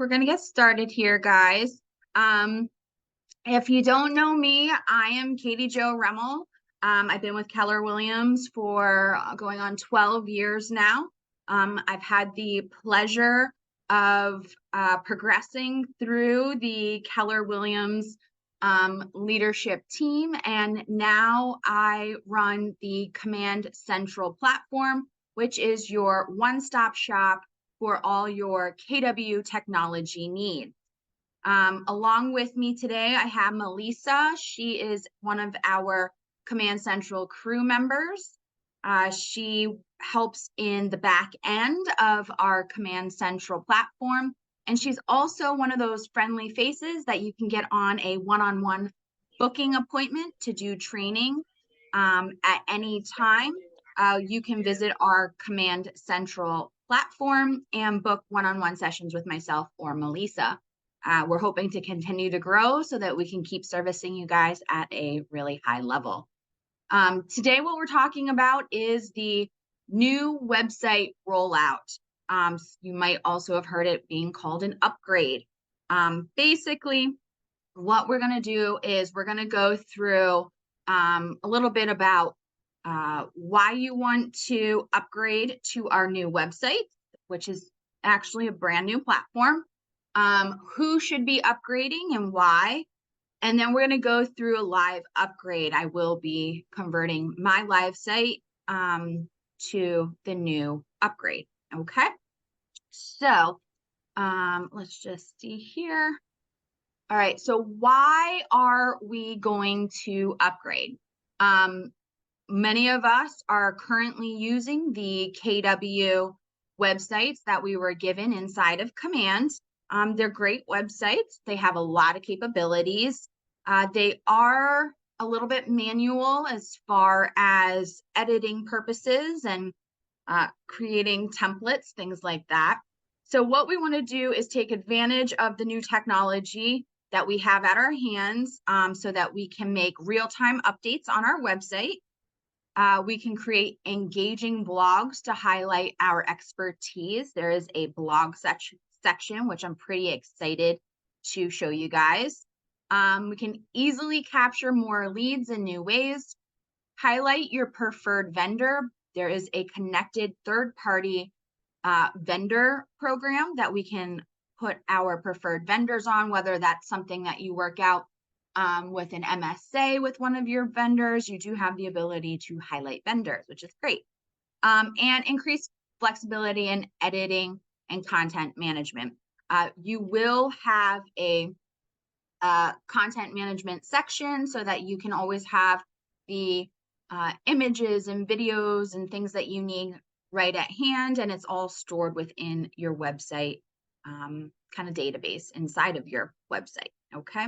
we're going to get started here, guys. Um, if you don't know me, I am Katie Jo Remmel. I've been with Keller Williams for going on 12 years now. I've had the pleasure of progressing through the Keller Williams leadership team, and now I run the Command Central platform, which is your one-stop shop for all your KW technology needs. Along with me today, I have Melissa. She is one of our Command Central crew members. She helps in the back end of our Command Central platform. And she's also one of those friendly faces that you can get on a one-on-one booking appointment to do training at any time. You can visit our Command Central platform and book one-on-one sessions with myself or Melissa. We're hoping to continue to grow so that we can keep servicing you guys at a really high level. Today, what we're talking about is the new website rollout. You might also have heard it being called an upgrade. Basically, what we're going to do is we're going to go through a little bit about why you want to upgrade to our new website, which is actually a brand new platform, who should be upgrading and why. And then we're going to go through a live upgrade. I will be converting my live site to the new upgrade. Okay. So let's just see here. All right. So why are we going to upgrade? Many of us are currently using the KW websites that we were given inside of Command. They're great websites. They have a lot of capabilities. They are a little bit manual as far as editing purposes and creating templates, things like that. So what we want to do is take advantage of the new technology that we have at our hands so that we can make real-time updates on our website. We can create engaging blogs to highlight our expertise. There is a blog section, which I'm pretty excited to show you guys. We can easily capture more leads in new ways. Highlight your preferred vendor. There is a connected third-party vendor program that we can put our preferred vendors on, whether that's something that you work out with an MSA with one of your vendors. You do have the ability to highlight vendors, which is great. And increase flexibility in editing and content management. You will have a content management section so that you can always have the images and videos and things that you need right at hand, and it's all stored within your website kind of database inside of your website. Okay.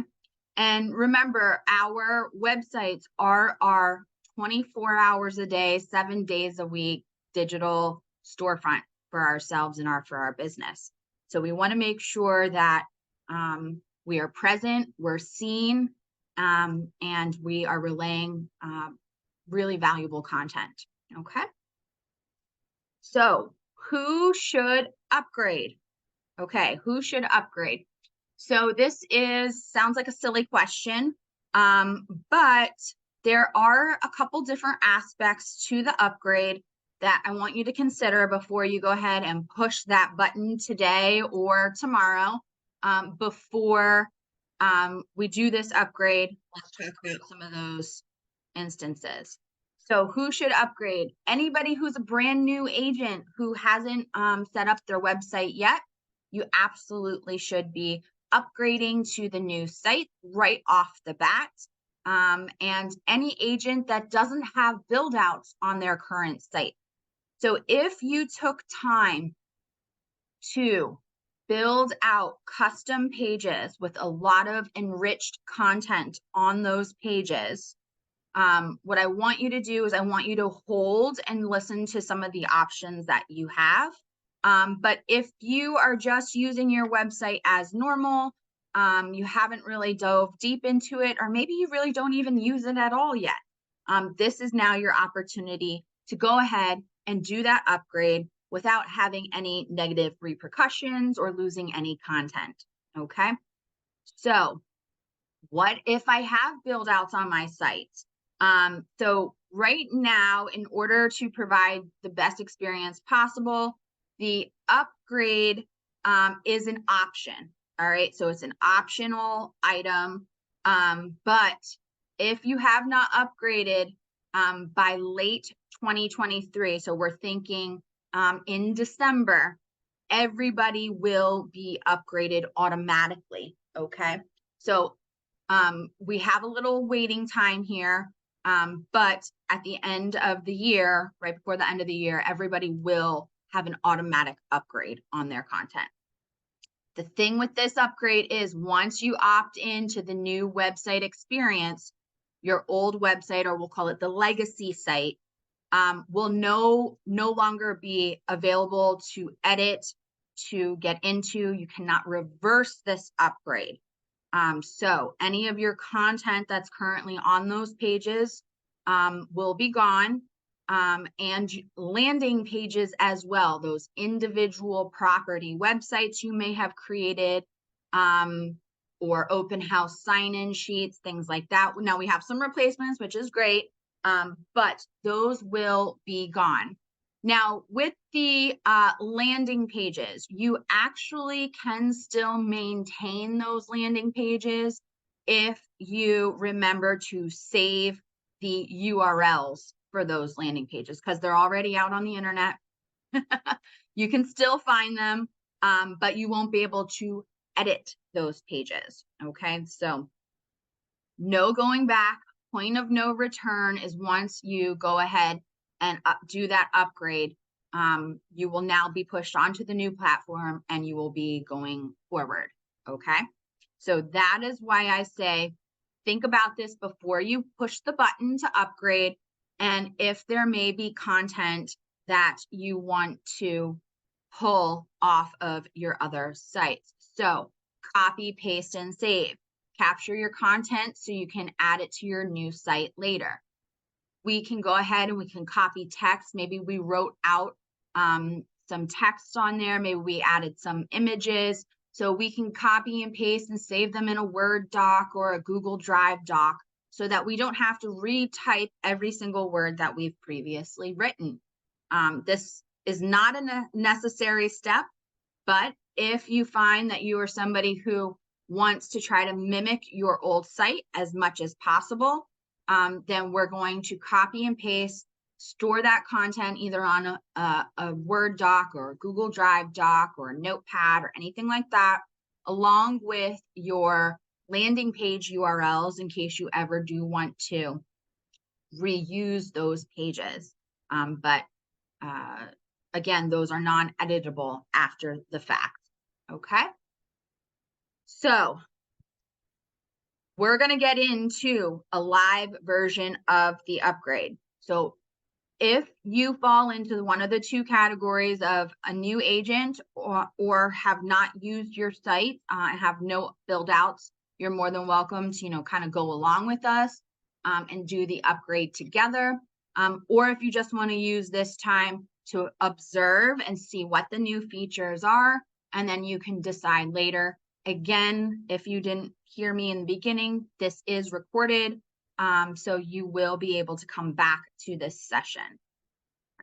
And remember, our websites are our 24 hours a day, 7 days a week digital storefront for ourselves and for our business. So we want to make sure that we are present, we're seen, and we are relaying really valuable content. Okay. So who should upgrade? Okay, who should upgrade? So this sounds like a silly question, but there are a couple different aspects to the upgrade that I want you to consider before you go ahead and push that button today or tomorrow. Before we do this upgrade, let's talk about some of those instances. So who should upgrade? Anybody who's a brand new agent who hasn't set up their website yet, you absolutely should be upgrading to the new site right off the bat. And any agent that doesn't have build outs on their current site. So if you took time to build out custom pages with a lot of enriched content on those pages, what I want you to do is I want you to hold and listen to some of the options that you have. But if you are just using your website as normal, you haven't really dove deep into it, or maybe you really don't even use it at all yet, this is now your opportunity to go ahead and do that upgrade without having any negative repercussions or losing any content. Okay. So what if I have build outs on my site? So right now, in order to provide the best experience possible, the upgrade is an option. All right. So it's an optional item. But if you have not upgraded by late 2023, so we're thinking in December, everybody will be upgraded automatically. Okay. So we have a little waiting time here, but at the end of the year, right before the end of the year, everybody will have an automatic upgrade on their content. The thing with this upgrade is once you opt into the new website experience, your old website, or we'll call it the legacy site, will no longer be available to edit, to get into. You cannot reverse this upgrade. So any of your content that's currently on those pages will be gone, and landing pages as well, those individual property websites you may have created, or open house sign-in sheets, things like that. Now we have some replacements, which is great, but those will be gone. Now, with the landing pages, you actually can still maintain those landing pages if you remember to save the URLs for those landing pages, because they're already out on the internet. You can still find them, but you won't be able to edit those pages. Okay, so no going back. Point of no return is once you go ahead and do that upgrade, you will now be pushed onto the new platform and you will be going forward. Okay, so that is why I say think about this before you push the button to upgrade, and if there may be content that you want to pull off of your other sites. So copy, paste, and save. Capture your content so you can add it to your new site later. We can go ahead and we can copy text. Maybe we wrote out some text on there. Maybe we added some images. So we can copy and paste and save them in a Word doc or a Google Drive doc so that we don't have to retype every single word that we've previously written. This is not a necessary step, but if you find that you are somebody who wants to try to mimic your old site as much as possible, then we're going to copy and paste, store that content either on a Word doc or a Google Drive doc or a notepad or anything like that, along with your landing page URLs in case you ever do want to reuse those pages. But again, those are non-editable after the fact. Okay. So we're going to get into a live version of the upgrade. So if you fall into one of the two categories of a new agent or have not used your site, have no build outs, you're more than welcome to, kind of go along with us and do the upgrade together. Or if you just want to use this time to observe and see what the new features are, and then you can decide later. Again, if you didn't hear me in the beginning, this is recorded, so you will be able to come back to this session.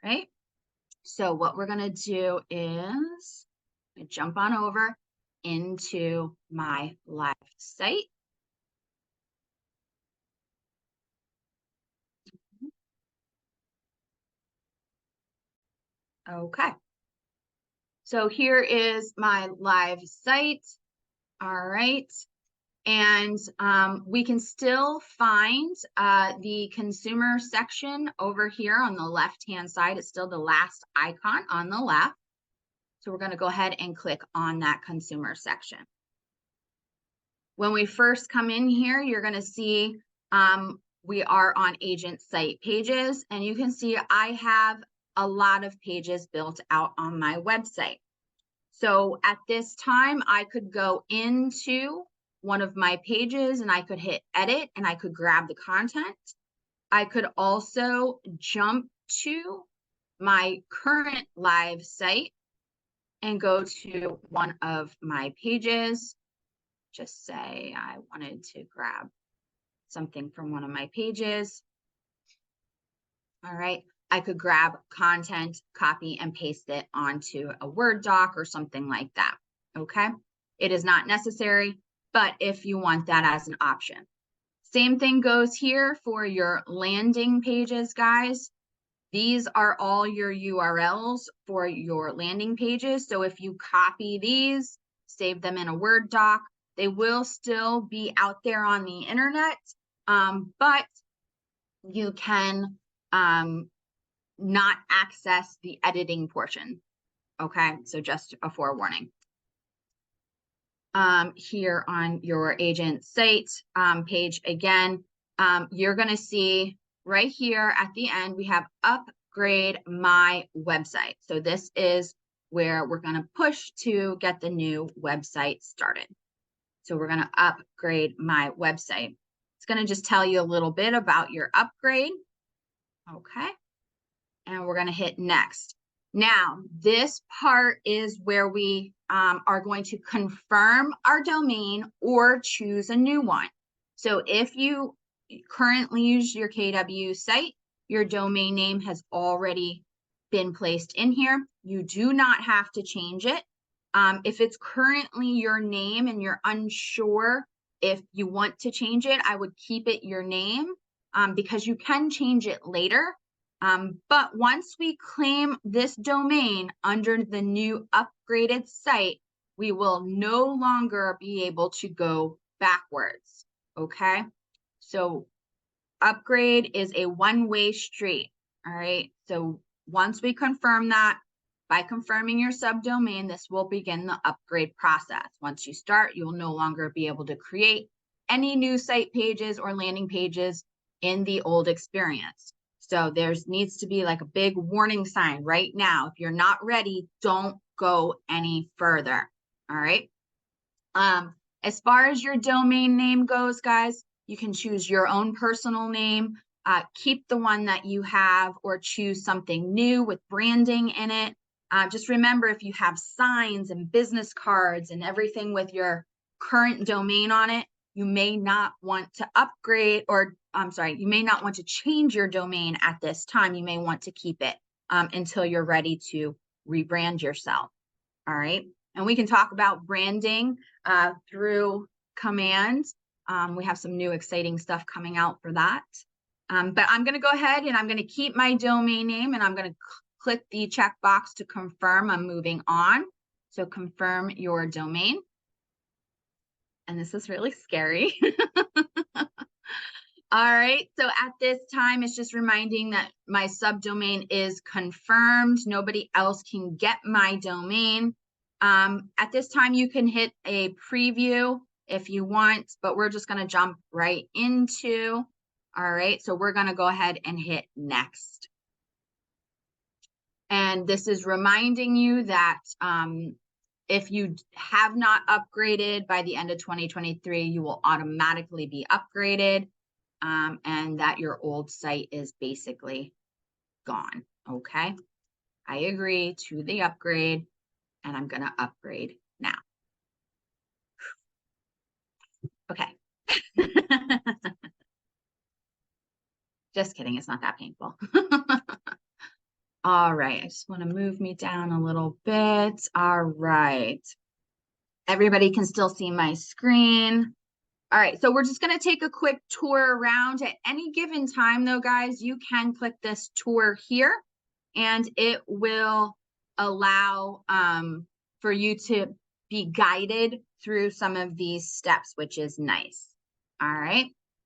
All right, so what we're going to do is jump on over into my live site. Okay, so here is my live site. All right, and we can still find the consumer section over here on the left-hand side. It's still the last icon on the left. So we're going to go ahead and click on that consumer section. When we first come in here, you're going to see we are on agent site pages, and you can see I have a lot of pages built out on my website. So at this time, I could go into one of my pages and I could hit edit and I could grab the content. I could also jump to my current live site and go to one of my pages. Just say I wanted to grab something from one of my pages. All right, I could grab content, copy, and paste it onto a Word doc or something like that. Okay, it is not necessary, but if you want that as an option. Same thing goes here for your landing pages, guys. These are all your URLs for your landing pages. So if you copy these, save them in a Word doc, they will still be out there on the internet, but you can not access the editing portion. Okay, so just a forewarning. Here on your agent site page again, you're going to see right here at the end, we have upgrade my website. So this is where we're going to push to get the new website started. So we're going to upgrade my website. It's going to just tell you a little bit about your upgrade. Okay. And we're going to hit next. Now, this part is where we are going to confirm our domain or choose a new one. So if you currently use your KW site, your domain name has already been placed in here. You do not have to change it. If it's currently your name and you're unsure if you want to change it, I would keep it your name because you can change it later. But once we claim this domain under the new upgraded site, we will no longer be able to go backwards. Okay, so upgrade is a one-way street. All right, so once we confirm that, by confirming your subdomain, this will begin the upgrade process. Once you start, you will no longer be able to create any new site pages or landing pages in the old experience. So there's needs to be like a big warning sign right now. If you're not ready, don't go any further. All right. As far as your domain name goes, guys, you can choose your own personal name, keep the one that you have, or choose something new with branding in it. Just remember, if you have signs and business cards and everything with your current domain on it, you may not want to upgrade, or I'm sorry, you may not want to change your domain at this time. You may want to keep it until you're ready to rebrand yourself. All right. And we can talk about branding through commands. We have some new exciting stuff coming out for that. But I'm going to go ahead and I'm going to keep my domain name, and I'm going to click the checkbox to confirm I'm moving on. So confirm your domain. And this is really scary. All right, so at this time, it's just reminding that my subdomain is confirmed. Nobody else can get my domain. At this time, you can hit a preview if you want, but we're just going to jump right into. All right, so we're going to go ahead and hit next. And this is reminding you that if you have not upgraded by the end of 2023, you will automatically be upgraded. And that your old site is basically gone. Okay, I agree to the upgrade, and I'm going to upgrade now. Okay. Just kidding, it's not that painful. All right, I just want to move me down a little bit. All right. Everybody can still see my screen. All right, so we're just going to take a quick tour around. At any given time, though, guys, you can click this tour here, and it will allow for you to be guided through some of these steps, which is nice. All right,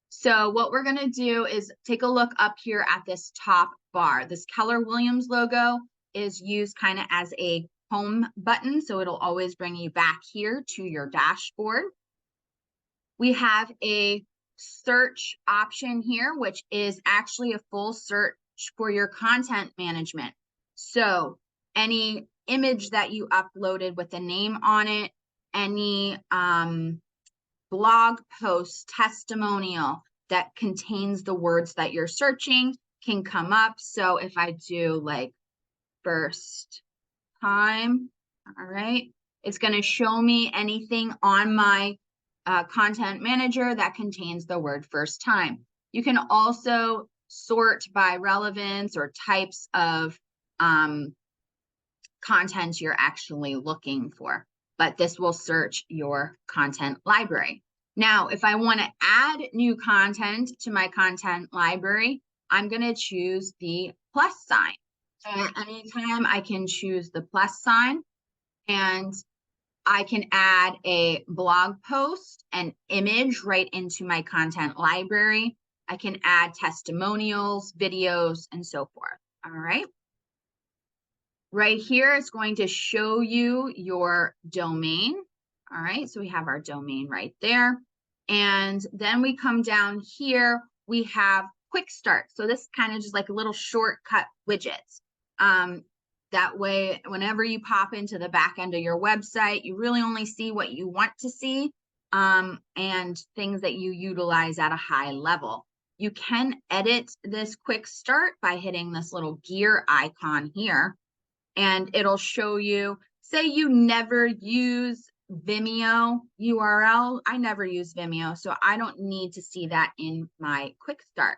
so what we're going to do is take a look up here at this top bar. This Keller Williams logo is used kind of as a home button, so it'll always bring you back here to your dashboard. We have a search option here, which is actually a full search for your content management. So any image that you uploaded with a name on it, any blog post, testimonial that contains the words that you're searching can come up. So if I do like first time. All right. It's going to show me anything on my content manager that contains the word first time. You can also sort by relevance or types of content you're actually looking for, but this will search your content library. Now, if I want to add new content to my content library, I'm going to choose the plus sign. So at any time I can choose the plus sign, and I can add a blog post, an image right into my content library. I can add testimonials, videos, and so forth. All right. Right here, it's going to show you your domain. All right, so we have our domain right there. And then we come down here, we have quick start. So this is kind of just like a little shortcut widgets. That way, whenever you pop into the back end of your website, you really only see what you want to see and things that you utilize at a high level. You can edit this quick start by hitting this little gear icon here. And it'll show you, say you never use Vimeo URL. I never use Vimeo, so I don't need to see that in my quick start.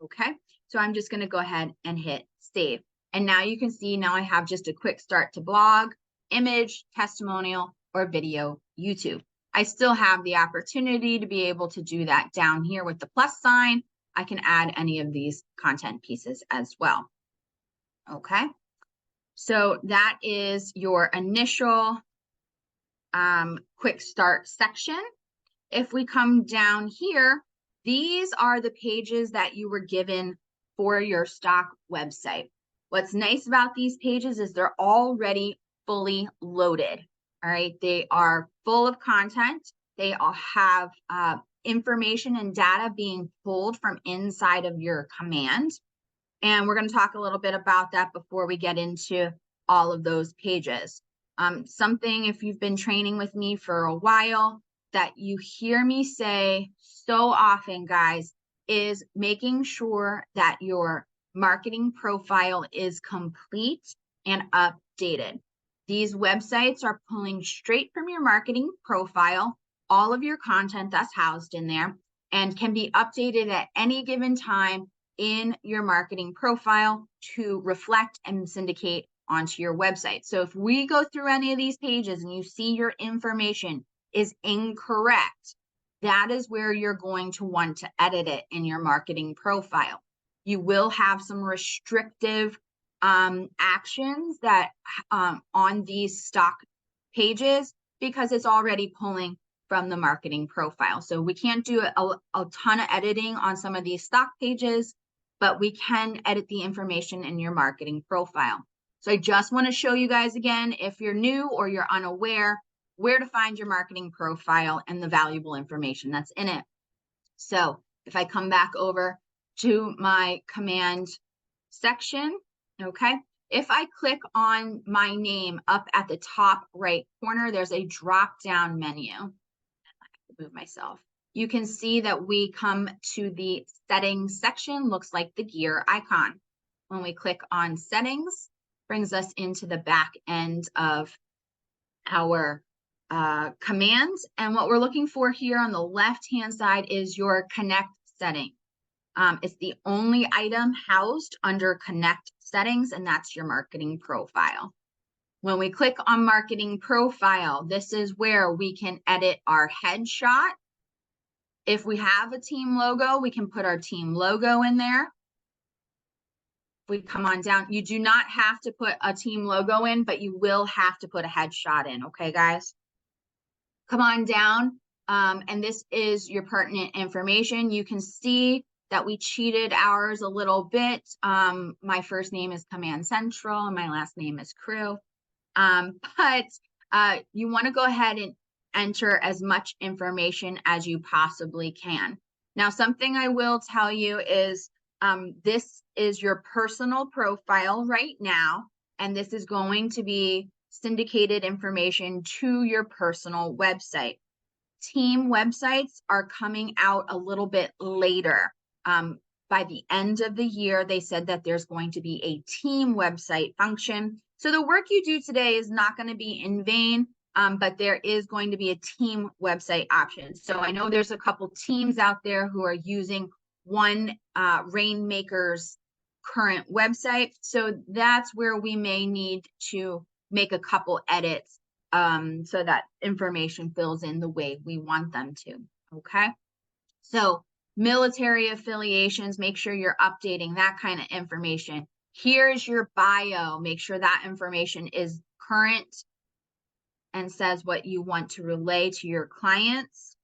Okay, so I'm just going to go ahead and hit save. And now you can see now I have just a quick start to blog, image, testimonial, or video YouTube. I still have the opportunity to be able to do that down here with the plus sign. I can add any of these content pieces as well. Okay. So that is your initial quick start section. If we come down here, these are the pages that you were given for your stock website. What's nice about these pages is they're already fully loaded. All right, they are full of content. They all have information and data being pulled from inside of your command. And we're going to talk a little bit about that before we get into all of those pages. Something, if you've been training with me for a while, that you hear me say so often, guys, is making sure that your marketing profile is complete and updated. These websites are pulling straight from your marketing profile, all of your content that's housed in there, and can be updated at any given time in your marketing profile to reflect and syndicate onto your website. So if we go through any of these pages and you see your information is incorrect, that is where you're going to want to edit it in your marketing profile. You will have some restrictive actions that on these stock pages because it's already pulling from the marketing profile. So we can't do a ton of editing on some of these stock pages, but we can edit the information in your marketing profile. So I just want to show you guys again, if you're new or you're unaware, where to find your marketing profile and the valuable information that's in it. So if I come back over to my command section, okay, if I click on my name up at the top right corner, there's a drop down menu. Move myself. You can see that we come to the settings section, looks like the gear icon. When we click on settings, brings us into the back end of our commands. And what we're looking for here on the left-hand side is your connect setting. It's the only item housed under connect settings, and that's your marketing profile. When we click on marketing profile, this is where we can edit our headshot. If we have a team logo, we can put our team logo in there. We come on down. You do not have to put a team logo in, but you will have to put a headshot in. Okay, guys? Come on down. And this is your pertinent information. You can see that we cheated ours a little bit. My first name is Command Central and my last name is Crew. But you want to go ahead and enter as much information as you possibly can. Now, something I will tell you is this is your personal profile right now, and this is going to be syndicated information to your personal website. Team websites are coming out a little bit later. by the end of the year, they said that there's going to be a team website function. So the work you do today is not going to be in vain, but there is going to be a team website option. So I know there's a couple teams out there who are using one Rainmaker's current website. So that's where we may need to make a couple edits so that information fills in the way we want them to. Okay. So military affiliations, make sure you're updating that kind of information. Here's your bio. Make sure that information is current and says what you want to relay to your clients.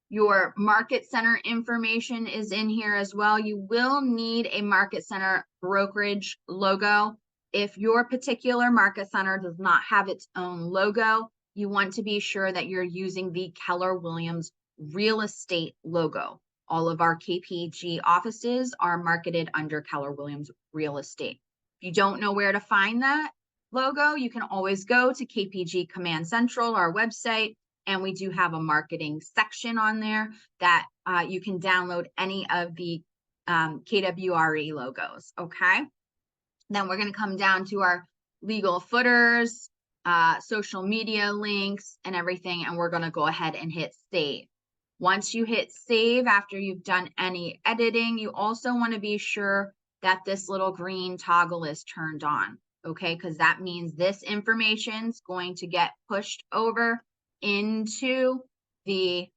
Your market center information is in here as well. You will need a market center brokerage logo. If your particular market center does not have its own logo, you want to be sure that you're using the Keller Williams real estate logo. All of our KPG offices are marketed under Keller Williams real estate. If you don't know where to find that logo, you can always go to KPG Command Central, our website, and we do have a marketing section on there that you can download any of the KWRE logos, okay? Then we're gonna come down to our legal footers, social media links and everything, and we're gonna go ahead and hit save. Once you hit save, after you've done any editing, you also wanna be sure that this little green toggle is turned on, okay? Because that means this information's going to get pushed over into the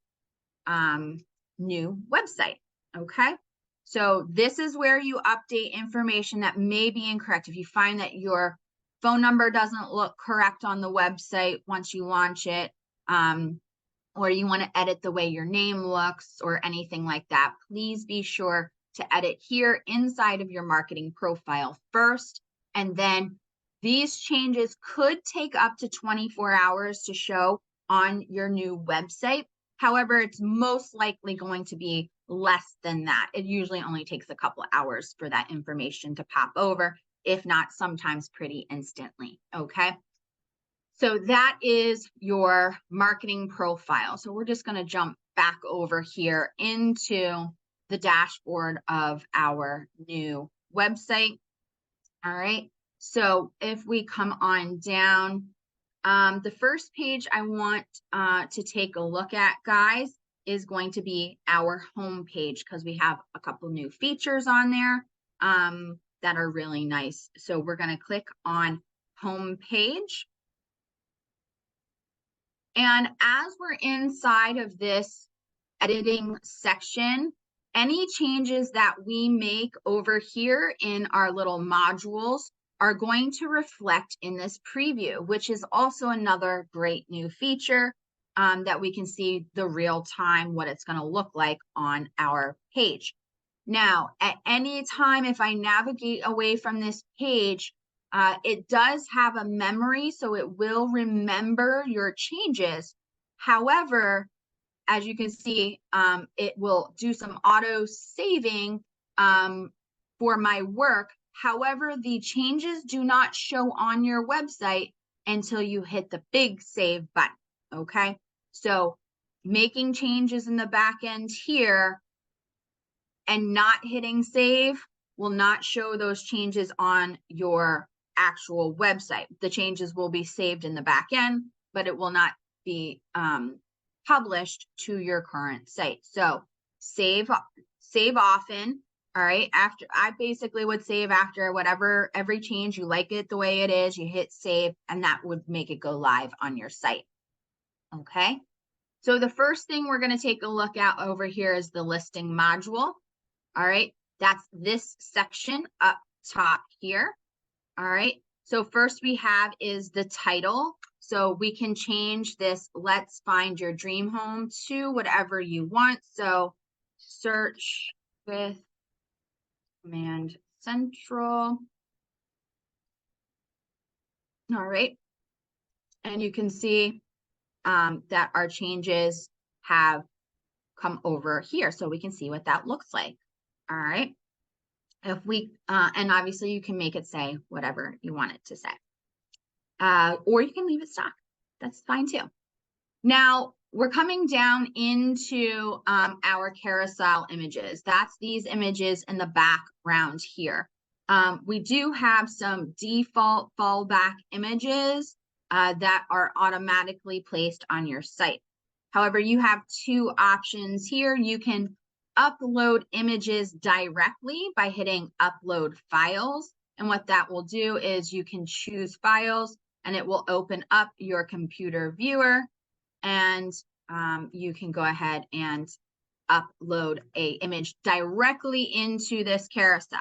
new website, okay? So this is where you update information that may be incorrect. If you find that your phone number doesn't look correct on the website once you launch it, or you want to edit the way your name looks or anything like that, please be sure to edit here inside of your marketing profile first. And then these changes could take up to 24 hours to show on your new website. However, it's most likely going to be less than that. It usually only takes a couple of hours for that information to pop over, if not sometimes pretty instantly, okay? So that is your marketing profile. So we're just going to jump back over here into the dashboard of our new website. All right. So if we come on down, the first page I want to take a look at, guys, is going to be our home page because we have a couple new features on there that are really nice. So we're going to click on home page. And as we're inside of this editing section, any changes that we make over here in our little modules are going to reflect in this preview, which is also another great new feature that we can see the real time, what it's going to look like on our page. Now, at any time, if I navigate away from this page, it does have a memory, so it will remember your changes. However, as you can see, it will do some auto saving for my work. However, the changes do not show on your website until you hit the big save button, okay? So making changes in the back end here and not hitting save will not show those changes on your actual website. The changes will be saved in the back end, but it will not be published to your current site. So save often. All right. After I basically would save after whatever, every change, you like it the way it is, you hit save, and that would make it go live on your site. Okay. So the first thing we're going to take a look at over here is the listing module. All right. That's this section up top here. All right. So first we have is the title. So we can change this, let's find your dream home, to whatever you want. So search with Command Central. All right. And you can see that our changes have come over here. So we can see what that looks like. All right. If we, and obviously you can make it say whatever you want it to say. Or you can leave it stock. That's fine too. Now, we're coming down into our carousel images. That's these images in the background here. We do have some default fallback images that are automatically placed on your site. However, you have two options here. You can upload images directly by hitting upload files. And what that will do is you can choose files and it will open up your computer viewer, and you can go ahead and upload a image directly into this carousel.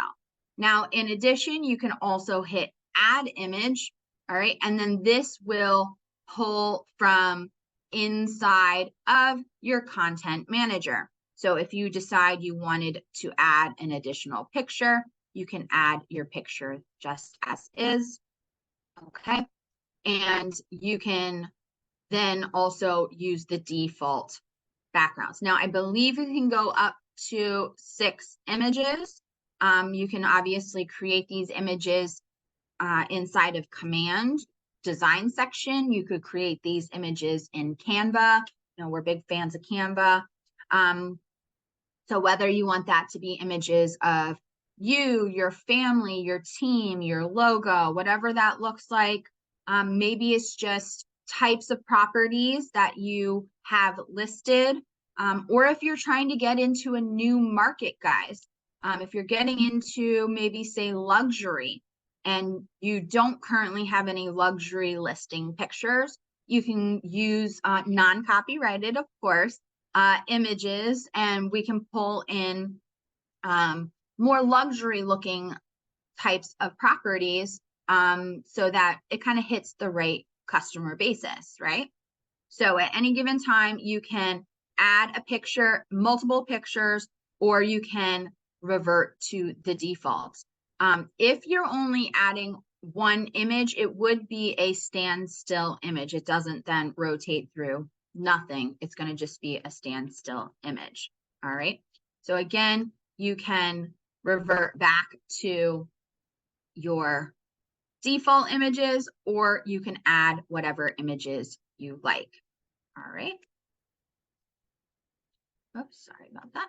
Now, in addition, you can also hit add image, all right? And then this will pull from inside of your content manager. So if you decide you wanted to add an additional picture, you can add your picture just as is, okay? And you can then also use the default backgrounds. Now, I believe you can go up to 6 images. You can obviously create these images inside of Command Design section. You could create these images in Canva. You know, we're big fans of Canva. So whether you want that to be images of you, your family, your team, your logo, whatever that looks like, maybe it's just types of properties that you have listed, or if you're trying to get into a new market, guys, if you're getting into maybe say luxury and you don't currently have any luxury listing pictures, you can use non-copyrighted, of course, images, and we can pull in more luxury looking types of properties so that it kind of hits the right customer basis, right? So at any given time, you can add a picture, multiple pictures, or you can revert to the default. If you're only adding one image, it would be a standstill image. It doesn't then rotate through nothing. It's going to just be a standstill image. All right. So again, you can revert back to your default images, or you can add whatever images you like. All right. Oops, sorry about that.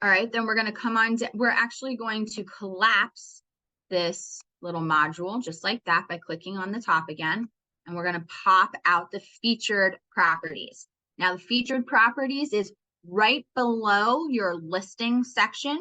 All right, then we're going to come on. We're actually going to collapse this little module just like that by clicking on the top again. And we're going to pop out the featured properties. Now, the featured properties is right below your listing section.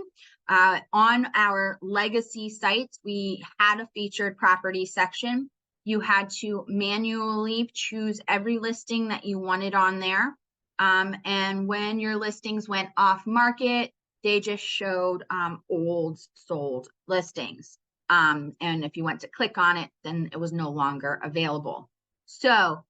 On our legacy sites, we had a featured property section. You had to manually choose every listing that you wanted on there. And when your listings went off market, they just showed old sold listings. And if you went to click on it, then it was no longer available. So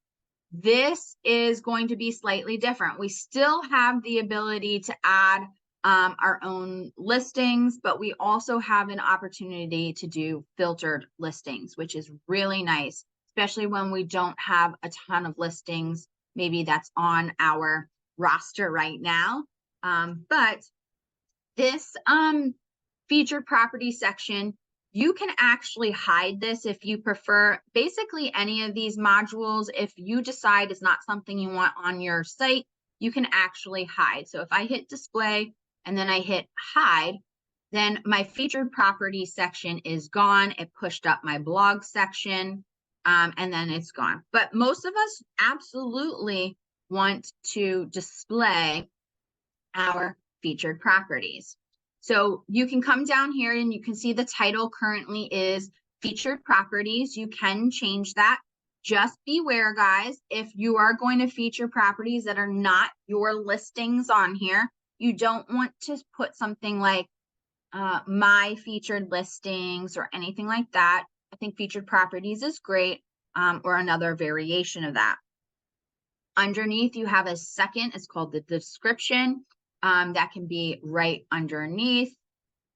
this is going to be slightly different. We still have the ability to add our own listings, but we also have an opportunity to do filtered listings, which is really nice, especially when we don't have a ton of listings, maybe that's on our roster right now. But this featured property section, you can actually hide this if you prefer. Basically, any of these modules, if you decide it's not something you want on your site, you can actually hide. So if I hit display and then I hit hide, then my featured property section is gone. It pushed up my blog section, and then it's gone. But most of us absolutely want to display our featured properties. So you can come down here and you can see the title currently is featured properties. You can change that. Just beware, guys, if you are going to feature properties that are not your listings on here, you don't want to put something like my featured listings or anything like that. I think featured properties is great, or another variation of that. Underneath, you have a second, it's called the description. That can be right underneath.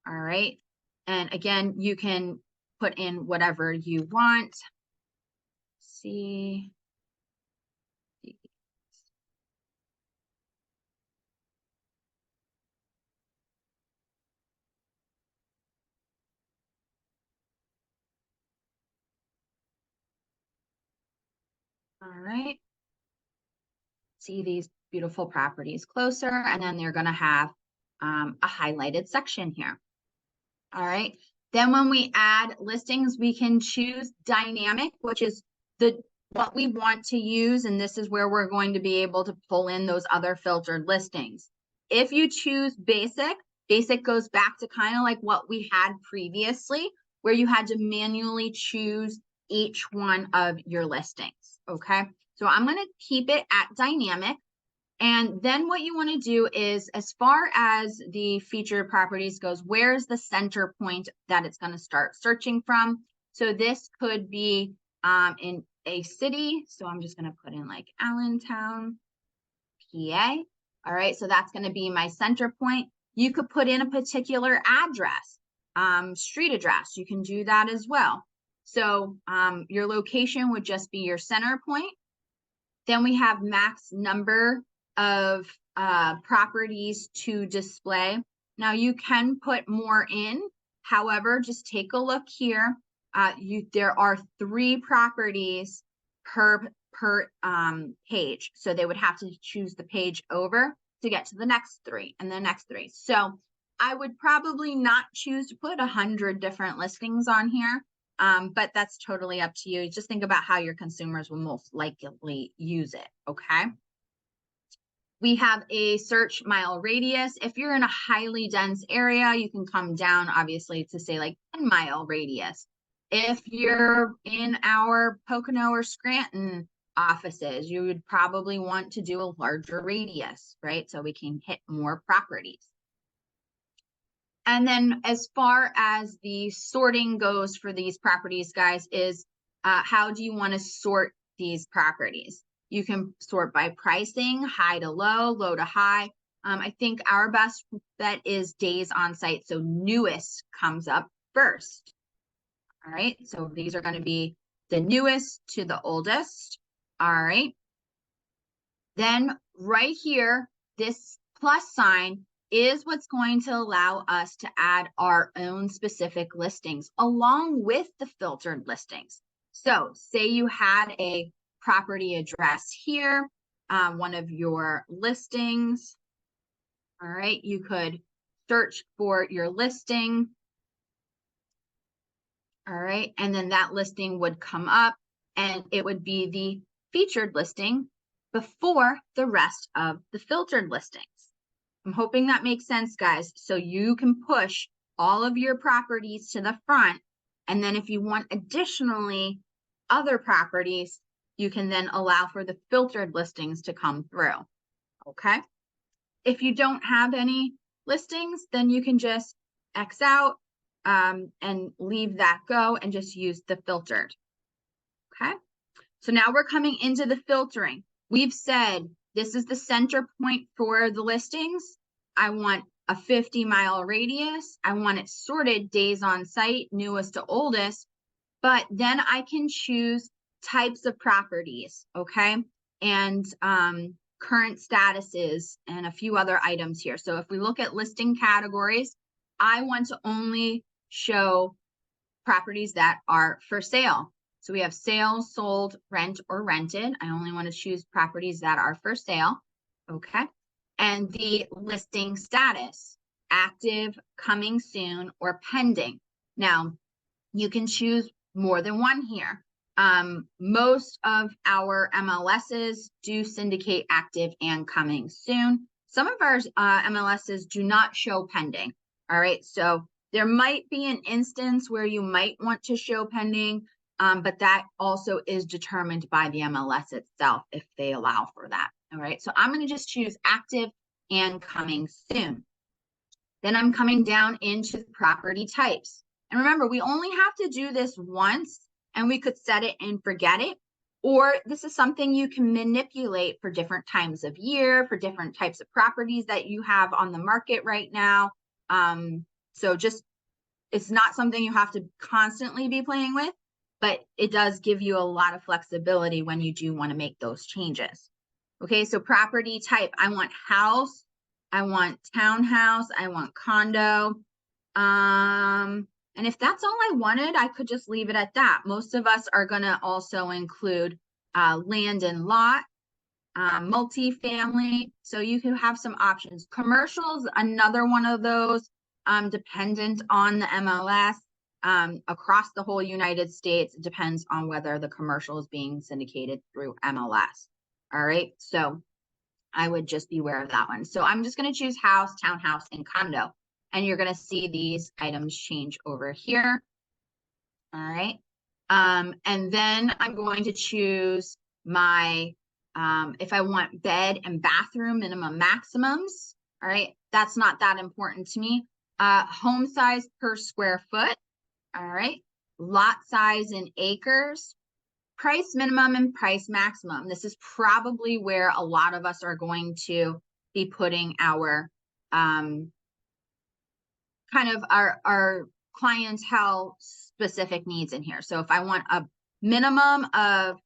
All right. And again, you can put in whatever you want. See. All right. See these beautiful properties closer, and then they're going to have a highlighted section here. All right. Then when we add listings, we can choose dynamic, which is what we want to use. And this is where we're going to be able to pull in those other filtered listings. If you choose basic, basic goes back to kind of like what we had previously, where you had to manually choose each one of your listings. Okay. So I'm going to keep it at dynamic. And then what you want to do is, as far as the featured properties goes, where's the center point that it's going to start searching from? So this could be in a city. So I'm just going to put in like Allentown, PA. All right, so that's going to be my center point. You could put in a particular address, street address. You can do that as well. So your location would just be your center point. Then we have max number of properties to display. Now you can put more in. However, just take a look here. There are 3 properties per page. So they would have to choose the page over to get to the next 3 and the next 3. So I would probably not choose to put 100 different listings on here. But that's totally up to you. Just think about how your consumers will most likely use it, okay? We have a search mile radius. If you're in a highly dense area, you can come down, obviously, to say like 10-mile radius. If you're in our Pocono or Scranton offices, you would probably want to do a larger radius, right? So we can hit more properties. And then as far as the sorting goes for these properties, guys, is how do you want to sort these properties? You can sort by pricing, high to low, low to high. I think our best bet is days on site. So newest comes up first. All right, so these are going to be the newest to the oldest. All right. Then right here, this plus sign is what's going to allow us to add our own specific listings along with the filtered listings. So say you had a property address here, one of your listings. All right, you could search for your listing. All right, and then that listing would come up and it would be the featured listing before the rest of the filtered listings. I'm hoping that makes sense, guys. So you can push all of your properties to the front. And then if you want additionally other properties, you can then allow for the filtered listings to come through. Okay. If you don't have any listings, then you can just X out and leave that go and just use the filtered. Okay. So now we're coming into the filtering. We've said this is the center point for the listings. I want a 50-mile radius. I want it sorted days on site, newest to oldest, but then I can choose types of properties, okay? And current statuses and a few other items here. So if we look at listing categories, I want to only show properties that are for sale. So we have sale, sold, rent, or rented. I only want to choose properties that are for sale, okay? And the listing status, active, coming soon, or pending. Now, you can choose more than one here. Most of our MLSs do syndicate active and coming soon. Some of our MLSs do not show pending, all right? So there might be an instance where you might want to show pending, but that also is determined by the MLS itself if they allow for that. All right, so I'm going to just choose active and coming soon. Then I'm coming down into property types. And remember, we only have to do this once and we could set it and forget it. Or this is something you can manipulate for different times of year, for different types of properties that you have on the market right now. So just, it's not something you have to constantly be playing with, but it does give you a lot of flexibility when you do want to make those changes. Okay, so property type, I want house, I want townhouse, I want condo. And if that's all I wanted, I could just leave it at that. Most of us are going to also include land and lot. multifamily. So you can have some options. Commercials, another one of those, dependent on the MLS. Across the whole United States, it depends on whether the commercial is being syndicated through MLS. All right, so I would just be aware of that one. So I'm just going to choose house, townhouse, and condo. And you're going to see these items change over here. All right. And then I'm going to choose my, if I want bed and bathroom minimum maximums. All right. That's not that important to me. Home size per square foot. All right. Lot size in acres. Price minimum and price maximum. This is probably where a lot of us are going to be putting our kind of our clientele specific needs in here. So if I want a minimum of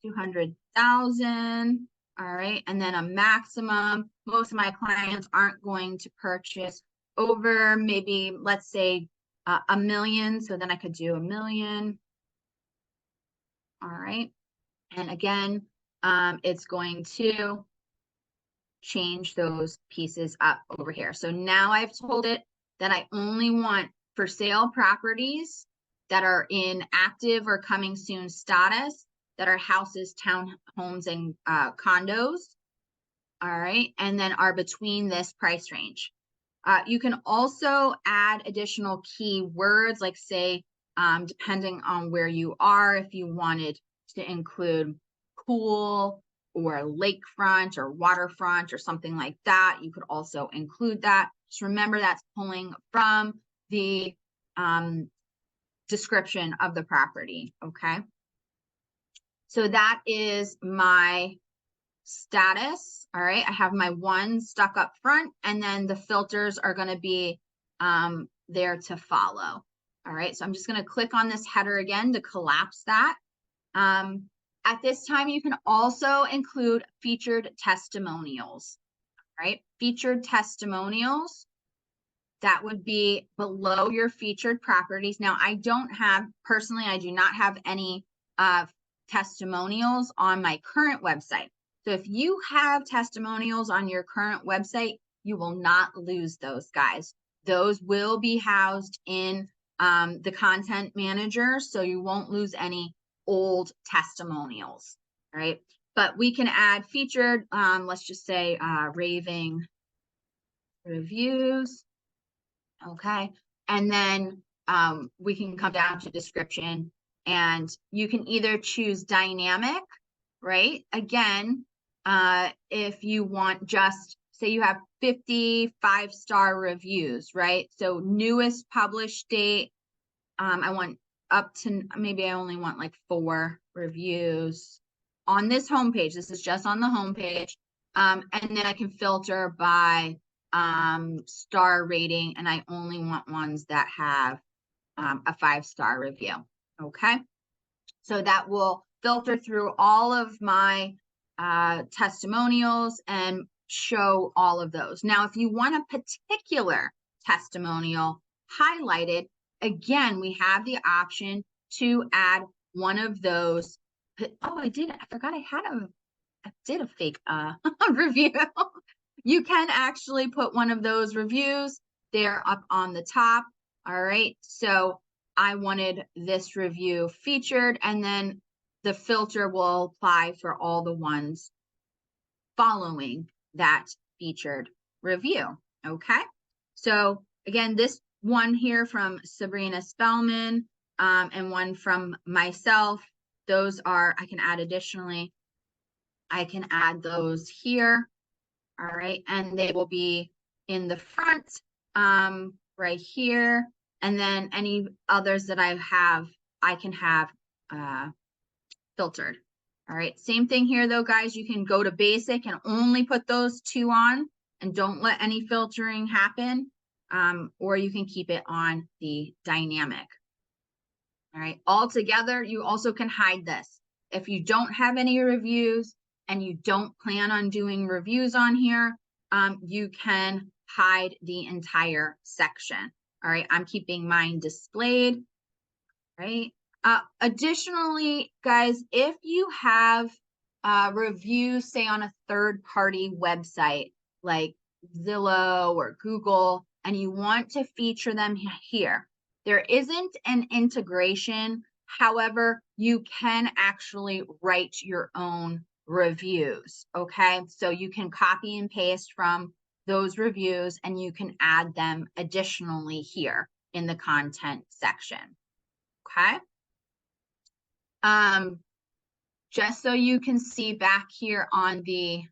200,000, all right, and then a maximum, most of my clients aren't going to purchase over maybe, let's say, a million. So then I could do a million. All right. And again, it's going to change those pieces up over here. So now I've told it that I only want for sale properties that are in active or coming soon status, that are houses, townhomes, and condos. All right. And then are between this price range. You can also add additional keywords, like say, depending on where you are, if you wanted to include pool or lakefront or waterfront or something like that, you could also include that. Just remember that's pulling from the description of the property, okay? So that is my status. All right, I have my one stuck up front, and then the filters are going to be there to follow. All right, so I'm just going to click on this header again to collapse that. At this time, you can also include featured testimonials. All right, featured testimonials, that would be below your featured properties. Now, I don't have, personally, I do not have any testimonials on my current website. So if you have testimonials on your current website, you will not lose those, guys. Those will be housed in the content manager, so you won't lose any old testimonials, right? But we can add featured, let's just say raving reviews, okay? And then we can come down to description, and you can either choose dynamic, right? Again, if you want just, say you have 50 5-star reviews, right? So newest published date, I want up to, maybe I only want like 4 reviews on this homepage. This is just on the homepage. And then I can filter by star rating, and I only want ones that have a 5-star review, okay? So that will filter through all of my testimonials and show all of those. Now, if you want a particular testimonial highlighted, again, we have the option to add one of those. Oh, I forgot I did a fake review. You can actually put one of those reviews there up on the top. All right, so I wanted this review featured, and then the filter will apply for all the ones following that featured review, okay? So again, this one here from Sabrina Spellman and one from myself, those are, I can add additionally, I can add those here, all right? And they will be in the front right here. And then any others that I have, I can have filtered. All right, same thing here though, guys. You can go to basic and only put those 2 on and don't let any filtering happen. Or you can keep it on the dynamic. All right, all together, you also can hide this. If you don't have any reviews and you don't plan on doing reviews on here, you can hide the entire section. All right, I'm keeping mine displayed, right? Additionally, guys, if you have reviews, say on a third-party website like Zillow or Google, and you want to feature them here. There isn't an integration. However, you can actually write your own reviews, okay? So you can copy and paste from those reviews and you can add them additionally here in the content section, okay? Just so you can see back here on the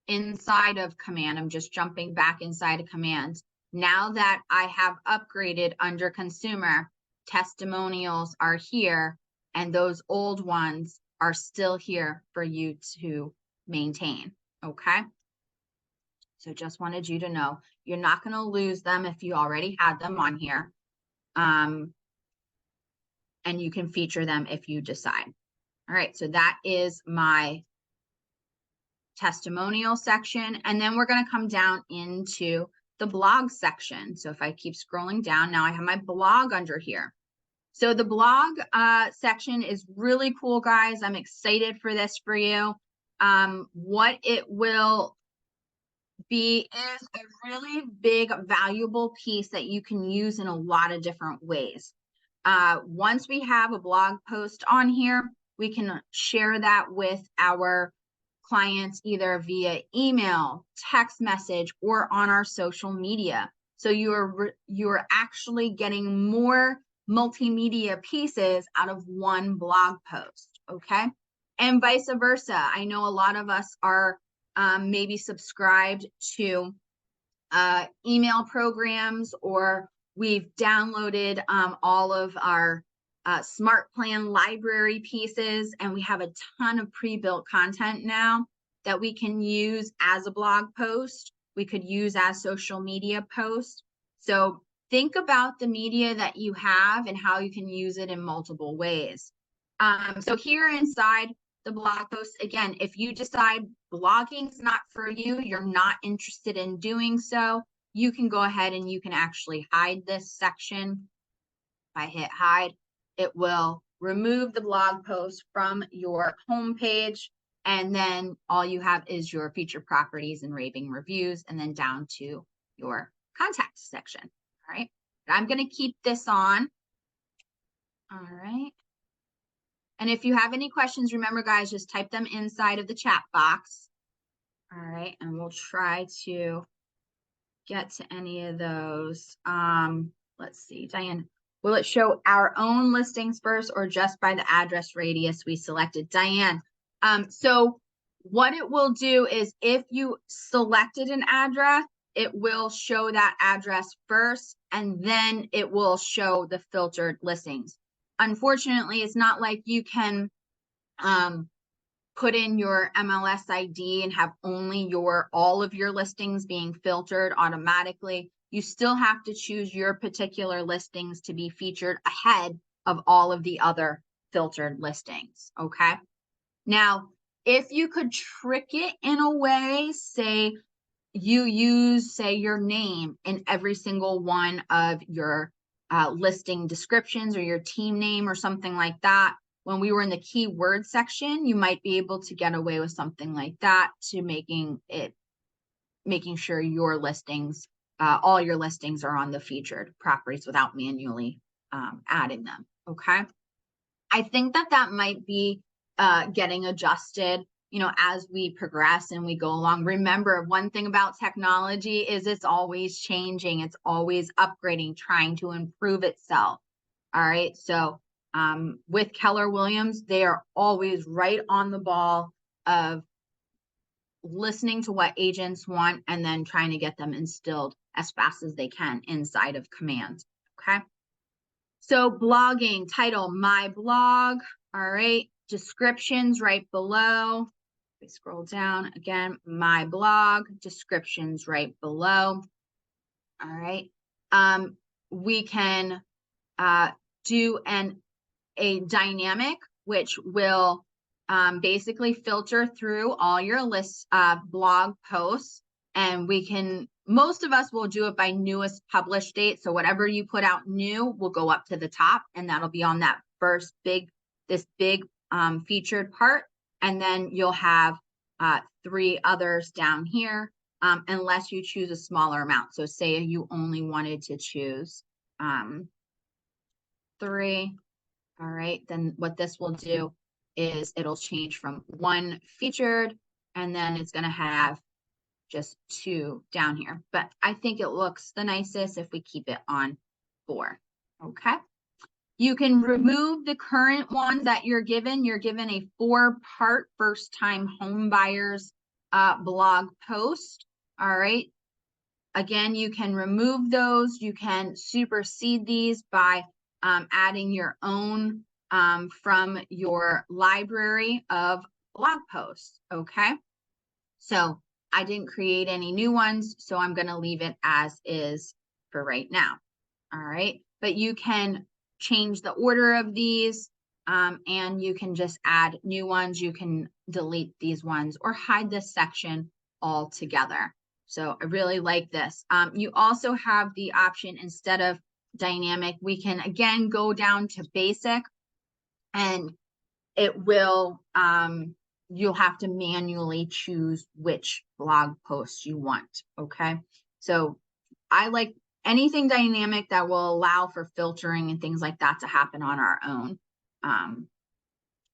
inside of command, I'm just jumping back inside of command. Now that I have upgraded under consumer, testimonials are here and those old ones are still here for you to maintain, okay? So just wanted you to know, you're not going to lose them if you already had them on here. And you can feature them if you decide. All right, so that is my testimonial section. And then we're going to come down into the blog section. So if I keep scrolling down, now I have my blog under here. So the blog section is really cool, guys. I'm excited for this for you. What it will be is a really big, valuable piece that you can use in a lot of different ways. Once we have a blog post on here, we can share that with our clients either via email, text message, or on our social media. So you're actually getting more multimedia pieces out of one blog post, okay? And vice versa. I know a lot of us are maybe subscribed to email programs, or we've downloaded all of our Smart Plan library pieces, and we have a ton of pre-built content now that we can use as a blog post. We could use as social media posts. So think about the media that you have and how you can use it in multiple ways. So here inside the blog post, again, if you decide blogging's not for you, you're not interested in doing so, you can go ahead and you can actually hide this section. If I hit hide, it will remove the blog post from your homepage, and then all you have is your featured properties and raving reviews, and then down to your contact section. All right, I'm going to keep this on. All right. And if you have any questions, remember, guys, just type them inside of the chat box. All right, and we'll try to get to any of those. Let's see, Diane, will it show our own listings first or just by the address radius we selected? Diane, so what it will do is if you selected an address, it will show that address first, and then it will show the filtered listings. Unfortunately, it's not like you can put in your MLS ID and have only all of your listings being filtered automatically. You still have to choose your particular listings to be featured ahead of all of the other filtered listings, okay? Now, if you could trick it in a way, say you use, say, your name in every single one of your listing descriptions, or your team name or something like that. When we were in the keyword section, you might be able to get away with something like that, to making sure your listings, all your listings are on the featured properties without manually adding them, okay? I think that might be getting adjusted, you know, as we progress and we go along. Remember, one thing about technology is it's always changing. It's always upgrading, trying to improve itself. All right. So with Keller Williams, they are always right on the ball of listening to what agents want and then trying to get them instilled as fast as they can inside of command. Okay. So blogging, title, my blog. All right. Descriptions right below. We scroll down again, my blog, descriptions right below. All right. We can do a dynamic, which will basically filter through all your blog posts, and we can, most of us will do it by newest published date. So whatever you put out new will go up to the top, and that'll be on that first big featured part, and then you'll have 3 others down here, unless you choose a smaller amount. So say you only wanted to choose 3. All right, then what this will do is it'll change from 1 featured, and then it's going to have just 2 down here. But I think it looks the nicest if we keep it on 4. Okay. You can remove the current one that you're given. You're given a 4-part first-time home buyers blog post. All right. Again, you can remove those. You can supersede these by adding your own from your library of blog posts. Okay. So I didn't create any new ones, so I'm going to leave it as is for right now. All right. But you can change the order of these and you can just add new ones. You can delete these ones or hide this section altogether. So I really like this. You also have the option, instead of dynamic, we can again go down to basic, and it will you'll have to manually choose which blog posts you want. Okay. So I like anything dynamic that will allow for filtering and things like that to happen on our own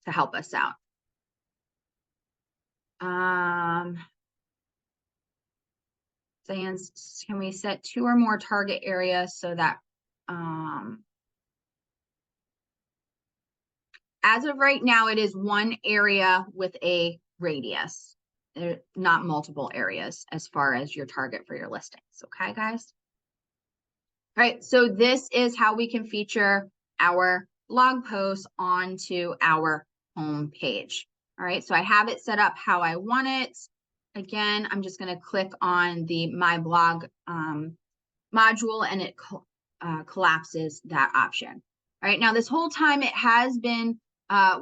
to help us out. Can we set 2 or more target areas so that as of right now, it is 1 area with a radius. They're not multiple areas as far as your target for your listings. Okay, guys? All right, so this is how we can feature our blog posts onto our home page. All right, so I have it set up how I want it. Again, I'm just going to click on the My Blog module, and it collapses that option. All right, now this whole time it has been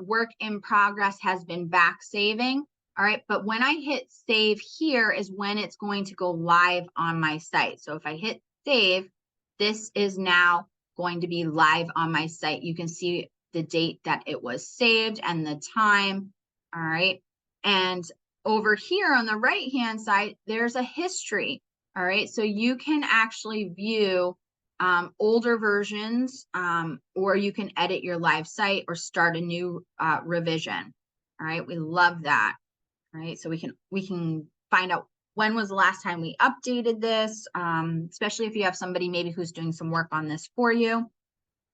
work in progress, has been back saving. All right, but when I hit save here is when it's going to go live on my site. So if I hit save, this is now going to be live on my site. You can see the date that it was saved and the time. All right, and over here on the right hand side, there's a history. All right, so you can actually view older versions, or you can edit your live site or start a new revision. All right, we love that. All right, so we can find out when was the last time we updated this, especially if you have somebody maybe who's doing some work on this for you.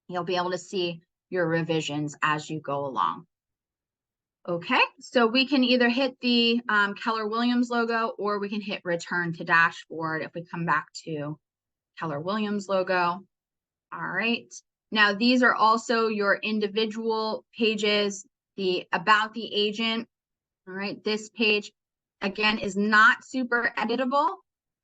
You'll be able to see your revisions as you go along. Okay, so we can either hit the Keller Williams logo, or we can hit return to dashboard if we come back to Keller Williams logo. All right, now these are also your individual pages, the about the agent. All right, this page again is not super editable.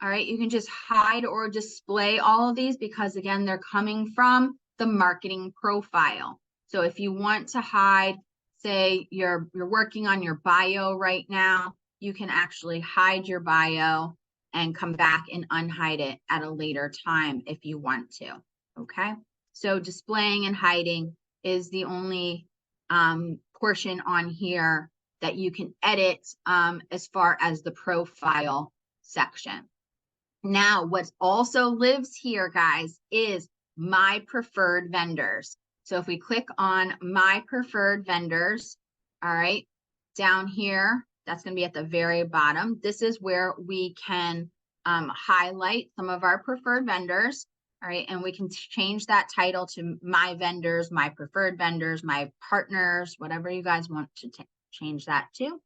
All right, you can just hide or display all of these because again, they're coming from the marketing profile. So if you want to hide, say you're working on your bio right now, you can actually hide your bio and come back and unhide it at a later time if you want to. Okay, so displaying and hiding is the only portion on here that you can edit as far as the profile section. Now, what also lives here, guys, is my preferred vendors. So if we click on my preferred vendors, all right, down here, that's going to be at the very bottom. This is where we can highlight some of our preferred vendors. All right, and we can change that title to my vendors, my preferred vendors, my partners, whatever you guys want to change that to.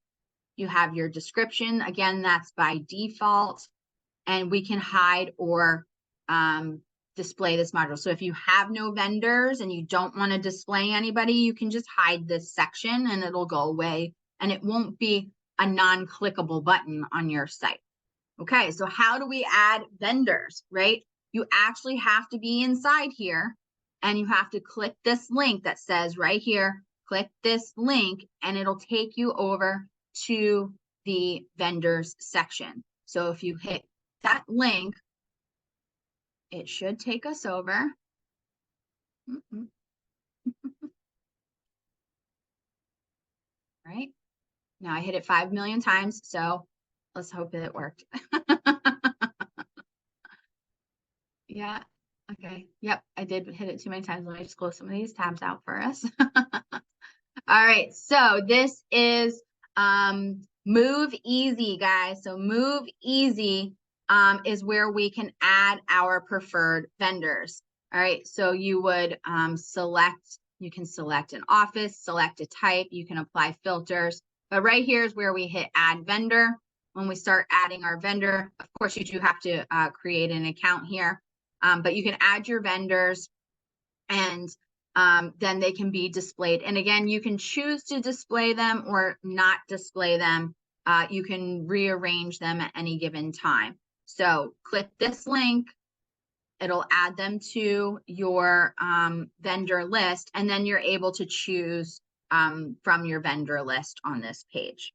You have your description. Again, that's by default. And we can hide or display this module. So if you have no vendors and you don't want to display anybody, you can just hide this section and it'll go away, and it won't be a non-clickable button on your site. Okay, so how do we add vendors, right? You actually have to be inside here and you have to click this link that says right here, click this link, and it'll take you over to the vendors section. So if you hit that link, it should take us over. right? Now I hit it 5 million times, so let's hope it worked. Yeah. Okay. Yep. I did hit it too many times. Let me just close some of these tabs out for us. All right. So this is Move Easy, guys. So Move Easy is where we can add our preferred vendors. All right. So you would you can select an office, select a type, you can apply filters. But right here is where we hit add vendor. When we start adding our vendor, of course, you do have to create an account here. But you can add your vendors and then they can be displayed. And again, you can choose to display them or not display them. You can rearrange them at any given time. So click this link. It'll add them to your vendor list, and then you're able to choose from your vendor list on this page.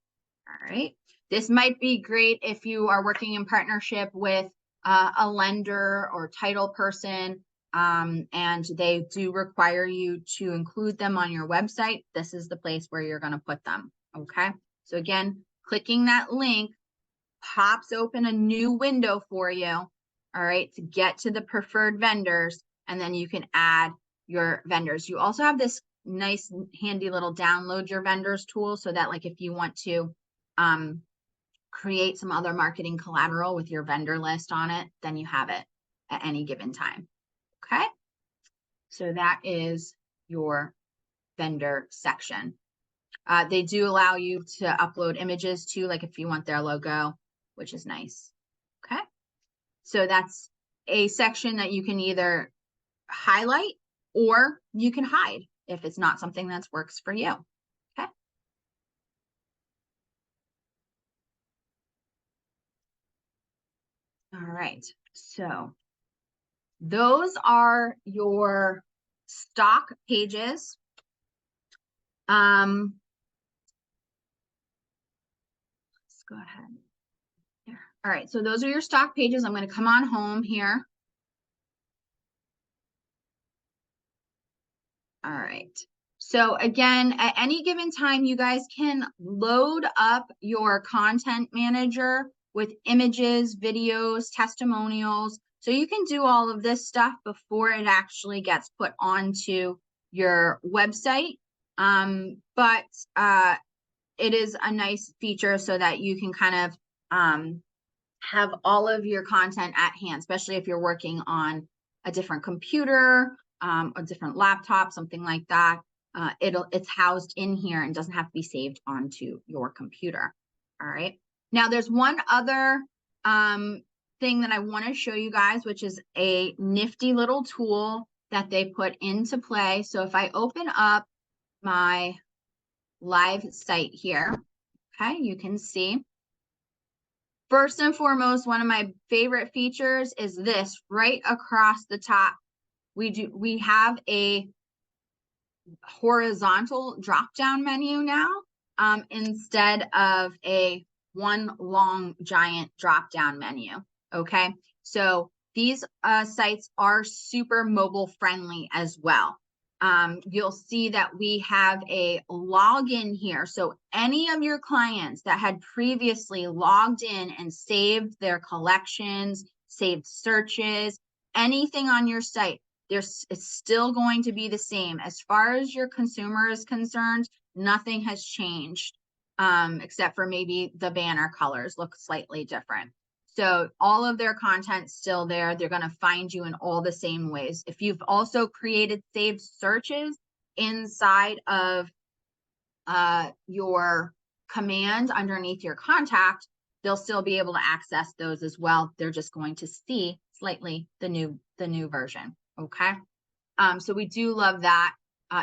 All right. This might be great if you are working in partnership with a lender or title person, and they do require you to include them on your website. This is the place where you're going to put them. Okay. So again, clicking that link pops open a new window for you. All right, to get to the preferred vendors, and then you can add your vendors. You also have this nice handy little download your vendors tool, so that like if you want to create some other marketing collateral with your vendor list on it, then you have it at any given time. Okay, so that is your vendor section. They do allow you to upload images too, like if you want their logo, which is nice. Okay, so that's a section that you can either highlight or you can hide if it's not something that works for you. Okay. All right, so those are your stock pages. Let's go ahead. Here. All right, so those are your stock pages. I'm going to come on home here. All right. So again, at any given time, you guys can load up your content manager with images, videos, testimonials. So you can do all of this stuff before it actually gets put onto your website. But it is a nice feature so that you can kind of have all of your content at hand, especially if you're working on a different computer, a different laptop, something like that. It's housed in here and doesn't have to be saved onto your computer. All right. Now there's one other thing that I want to show you guys, which is a nifty little tool that they put into play. So if I open up my live site here, okay, you can see. First and foremost, one of my favorite features is this right across the top. We have a horizontal drop-down menu now, instead of a one long giant drop-down menu. Okay, so these sites are super mobile friendly as well. You'll see that we have a login here. So any of your clients that had previously logged in and saved their collections, saved searches, anything on your site, it's still going to be the same. As far as your consumer is concerned, nothing has changed, except for maybe the banner colors look slightly different. So all of their content's still there. They're going to find you in all the same ways. If you've also created saved searches inside of your command underneath your contact, they'll still be able to access those as well. They're just going to see slightly the new version. Okay. So we do love that.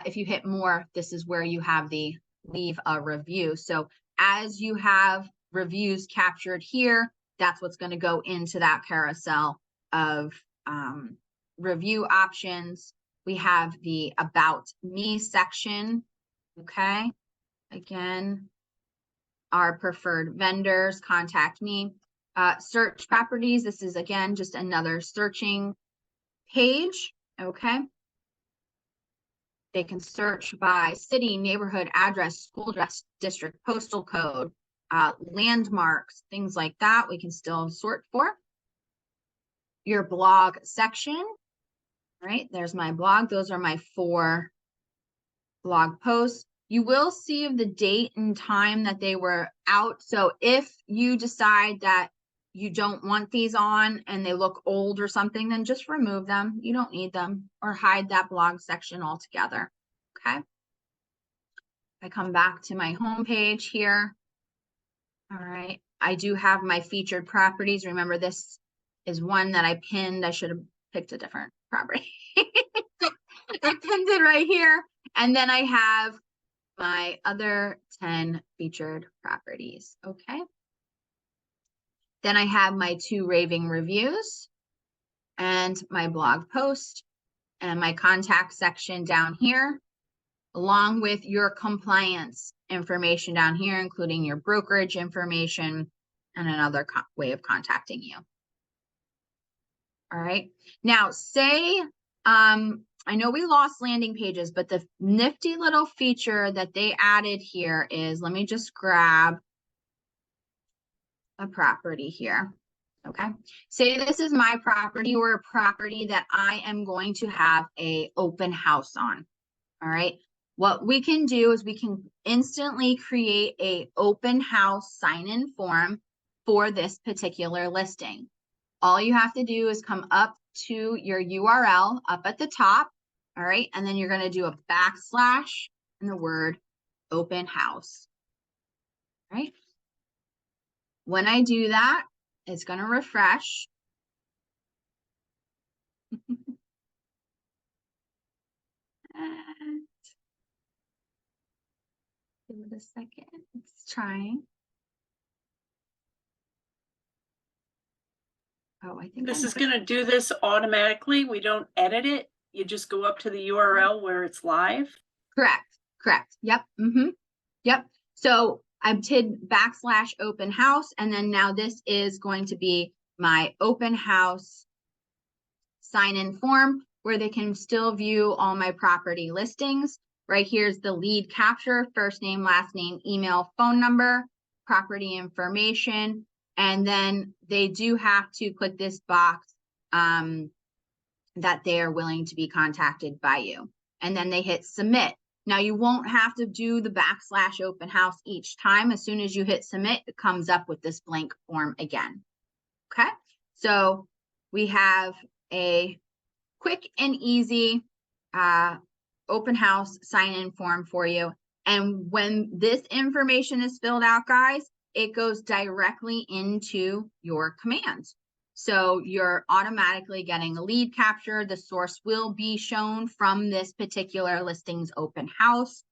If you hit more, this is where you have the leave a review. So as you have reviews captured here, that's what's going to go into that carousel of review options. We have the About Me section. Okay. Again, our preferred vendors, contact me. Search properties. This is, again, just another searching page. Okay. They can search by city, neighborhood, address, school address, district, postal code, landmarks, things like that. We can still sort for. Your blog section, right? There's my blog. Those are my 4 blog posts. You will see the date and time that they were out. So if you decide that you don't want these on and they look old or something, then just remove them. You don't need them, or hide that blog section altogether. Okay. I come back to my home page here. All right. I do have my featured properties. Remember, this is one that I pinned. I should have picked a different property. I pinned it right here. And then I have my other 10 featured properties. Okay. Then I have my 2 raving reviews and my blog post and my contact section down here, along with your compliance information down here, including your brokerage information and another way of contacting you. All right. Now, say, I know we lost landing pages, but the nifty little feature that they added here is, let me just grab a property here. Okay. Say this is my property, or a property that I am going to have a open house on. All right. What we can do is we can instantly create a open house sign-in form for this particular listing. All you have to do is come up to your URL up at the top. All right. And then you're going to do a backslash and the word open house. All right. When I do that, it's going to refresh. And give it a second. It's trying. Oh, I think this is going to do this automatically. We don't edit it. You just go up to the URL where it's live. Correct. Correct. Yep. Yep. So I did backslash open house, and then now this is going to be my open house sign-in form where they can still view all my property listings. Right here's the lead capture: first name, last name, email, phone number, property information. And then they do have to click this box that they are willing to be contacted by you. And then they hit submit. Now you won't have to do the backslash open house each time. As soon as you hit submit, it comes up with this blank form again. Okay, so we have a quick and easy open house sign-in form for you. And when this information is filled out, guys, it goes directly into your commands. So you're automatically getting a lead capture. The source will be shown from this particular listing's open house.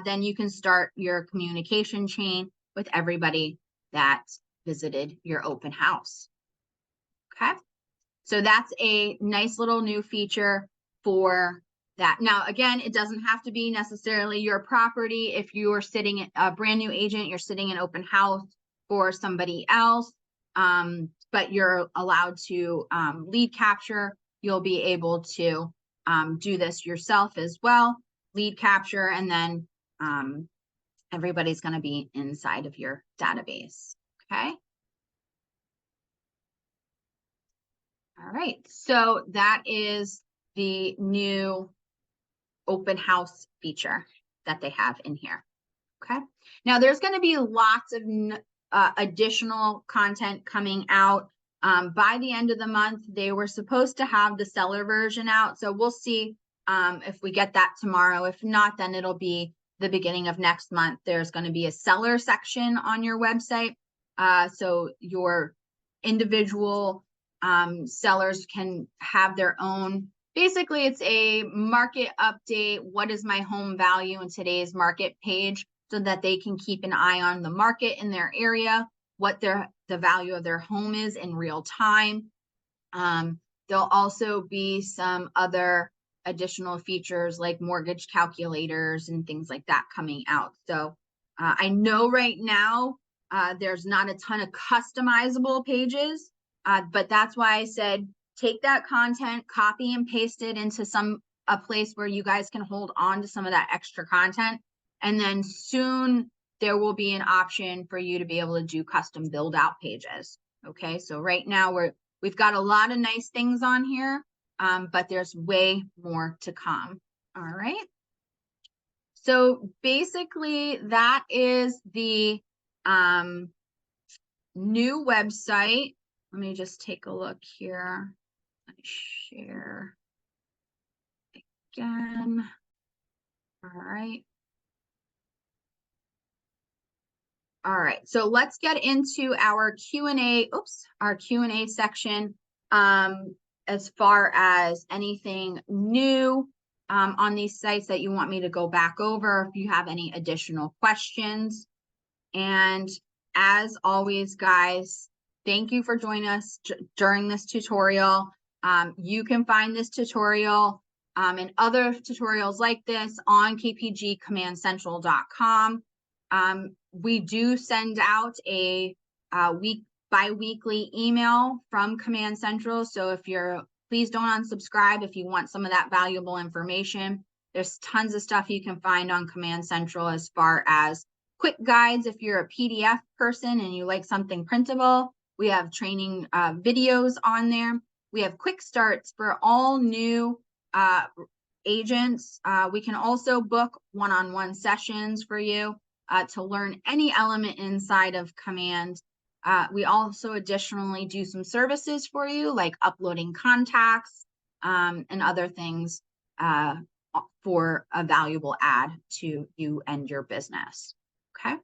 Then you can start your communication chain with everybody that visited your open house. Okay, so that's a nice little new feature for that. Now, again, it doesn't have to be necessarily your property. If you are sitting a brand new agent, you're sitting in open house for somebody else, but you're allowed to lead capture. You'll be able to do this yourself as well, lead capture, and then everybody's going to be inside of your database. Okay. All right. So that is the new open house feature that they have in here. Okay. Now there's going to be lots of additional content coming out. By the end of the month, they were supposed to have the seller version out. So we'll see if we get that tomorrow. If not, then it'll be the beginning of next month. There's going to be a seller section on your website. So your individual sellers can have their own. Basically, it's a market update. What is my home value in today's market page, so that they can keep an eye on the market in their area, what the value of their home is in real time. There'll also be some other additional features like mortgage calculators and things like that coming out. So I know right now there's not a ton of customizable pages, but that's why I said take that content, copy and paste it into some a place where you guys can hold on to some of that extra content. And then soon there will be an option for you to be able to do custom build out pages. Okay, so right now we've got a lot of nice things on here, but there's way more to come. All right. So basically that is the new website. Let me just take a look here. Let me share again. All right. All right, so let's get into our Q&A, our Q&A section, as far as anything new on these sites that you want me to go back over, if you have any additional questions. And as always, guys, thank you for joining us during this tutorial. You can find this tutorial and other tutorials like this on kpgcommandcentral.com. We do send out a bi-weekly email from Command Central. So please don't unsubscribe if you want some of that valuable information. There's tons of stuff you can find on Command Central as far as quick guides. If you're a PDF person and you like something printable, we have training videos on there. We have quick starts for all new agents. We can also book one-on-one sessions for you to learn any element inside of Command. We also additionally do some services for you, like uploading contacts and other things for a valuable add to you and your business. Okay,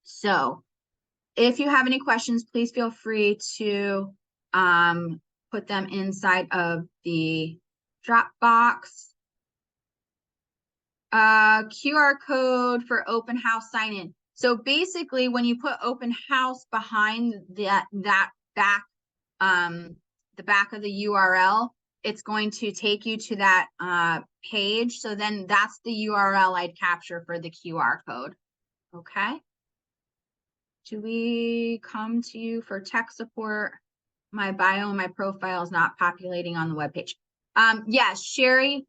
so if you have any questions, please feel free to put them inside of the Dropbox. QR code for open house sign-in. So basically, when you put open house behind that back, the back of the URL, it's going to take you to that page. So then that's the URL I'd capture for the QR code. Okay. Do we come to you for tech support? My bio and my profile is not populating on the webpage. Yes, Sherry.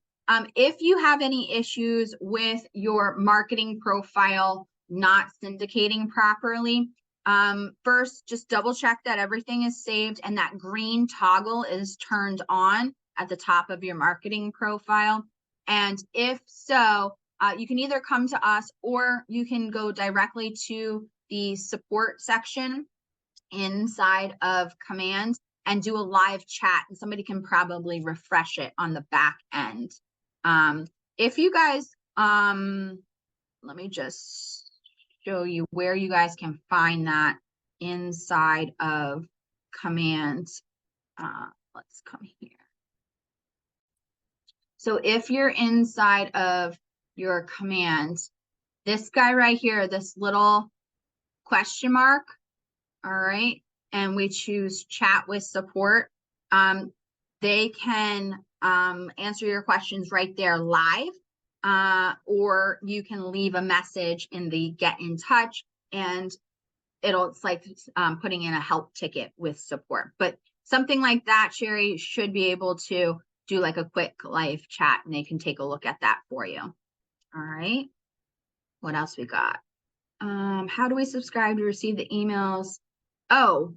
If you have any issues with your marketing profile not syndicating properly, first just double check that everything is saved and that green toggle is turned on at the top of your marketing profile. And if so, you can either come to us or you can go directly to the support section inside of Command and do a live chat, and somebody can probably refresh it on the back end. If you guys, let me just show you where you guys can find that inside of Command. Let's come here. So if you're inside of your Command, this guy right here, this little question mark, all right, and we choose chat with support, they can answer your questions right there live, or you can leave a message in the get in touch, and it's like putting in a help ticket with support. But something like that, Sherry, should be able to do like a quick live chat and they can take a look at that for you. All right, what else we got? How do we subscribe to receive the emails? Oh,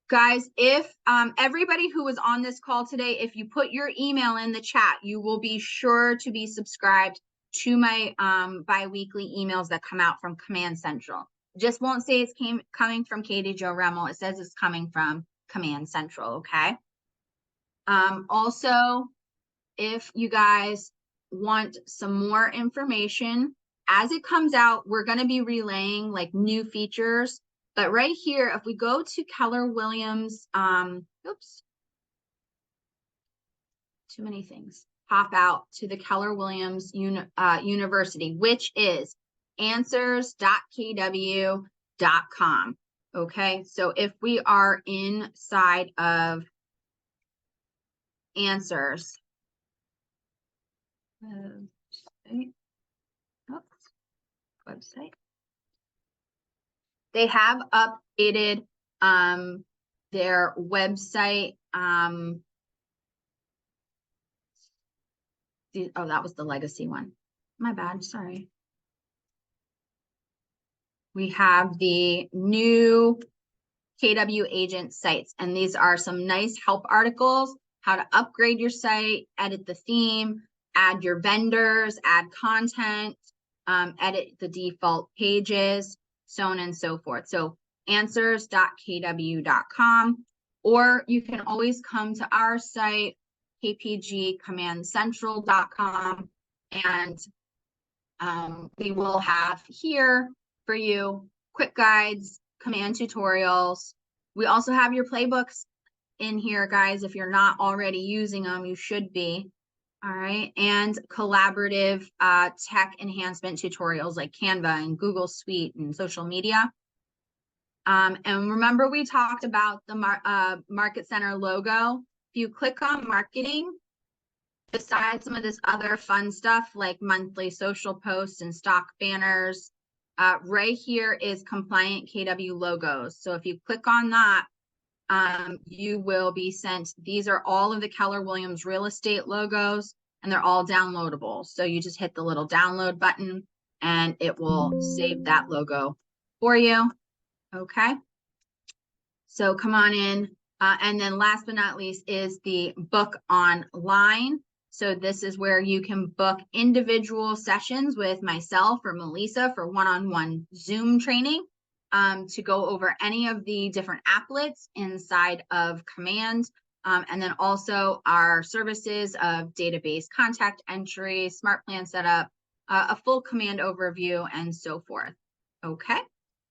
guys, if everybody who was on this call today, if you put your email in the chat, you will be sure to be subscribed to my bi-weekly emails that come out from Command Central. Just won't say it's coming from Katie Jo Remmel. It says it's coming from Command Central, okay? Also, if you guys want some more information, as it comes out, we're going to be relaying like new features. But right here, if we go to Keller Williams, oops, too many things pop out to the Keller Williams University, which is answers.kw.com. Okay, so if we are inside of Answers, website. They have updated their website. Oh, that was the legacy one. My bad, sorry. We have the new KW agent sites, and these are some nice help articles, how to upgrade your site, edit the theme, add your vendors, add content, edit the default pages, so on and so forth. So answers.kw.com, or you can always come to our site, kpgcommandcentral.com, and we will have here for you quick guides, command tutorials. We also have your playbooks in here, guys. If you're not already using them, you should be. All right. And collaborative tech enhancement tutorials like Canva and Google Suite and social media. And remember, we talked about the Market Center logo. If you click on marketing, besides some of this other fun stuff like monthly social posts and stock banners, right here is compliant KW logos. So if you click on that, you will be sent. These are all of the Keller Williams real estate logos, and they're all downloadable. So you just hit the little download button and it will save that logo for you. Okay. So come on in. And then last but not least is the book online. So this is where you can book individual sessions with myself or Melissa for one-on-one Zoom training to go over any of the different applets inside of Command. And then also our services of database contact entry, smart plan setup, a full Command overview, and so forth. Okay,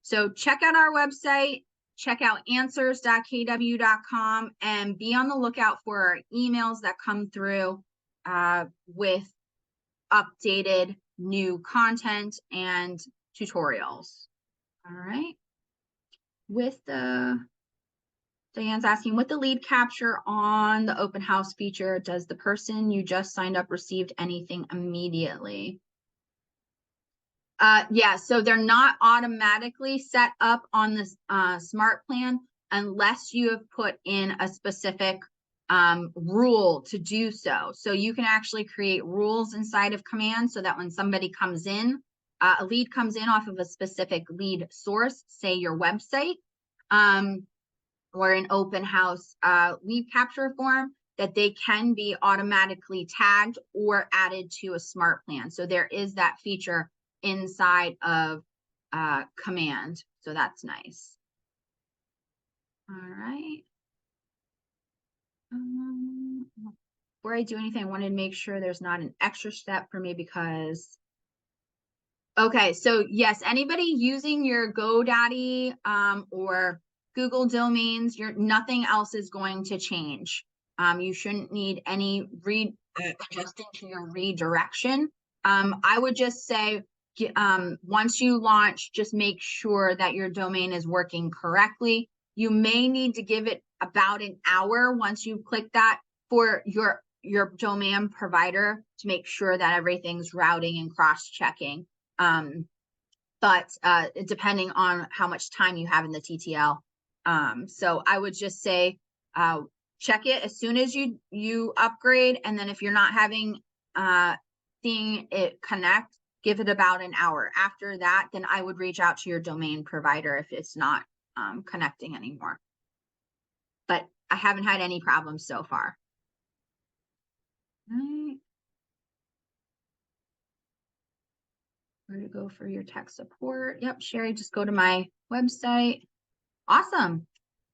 so check out our website. Check out answers.kw.com and be on the lookout for our emails that come through with updated new content and tutorials. All right. With Diane's asking, with the lead capture on the open house feature, does the person you just signed up received anything immediately? Yeah, so they're not automatically set up on this smart plan unless you have put in a specific rule to do so. So you can actually create rules inside of Command so that when somebody comes in, a lead comes in off of a specific lead source, say your website, or an open house lead capture form, that they can be automatically tagged or added to a smart plan. So there is that feature inside of Command, so that's nice. All right. Before I do anything, I wanted to make sure there's not an extra step for me because okay, so yes, anybody using your GoDaddy or Google domains, nothing else is going to change. You shouldn't need any adjusting to your redirection. I would just say once you launch, just make sure that your domain is working correctly. You may need to give it about an hour once you click that for your domain provider to make sure that everything's routing and cross-checking. But depending on how much time you have in the TTL. So I would just say check it as soon as you upgrade, and then if you're not having seeing it connect, give it about an hour. After that, then I would reach out to your domain provider if it's not connecting anymore. But I haven't had any problems so far. All right. Where to go for your tech support? Yep, Sherry, just go to my website. Awesome.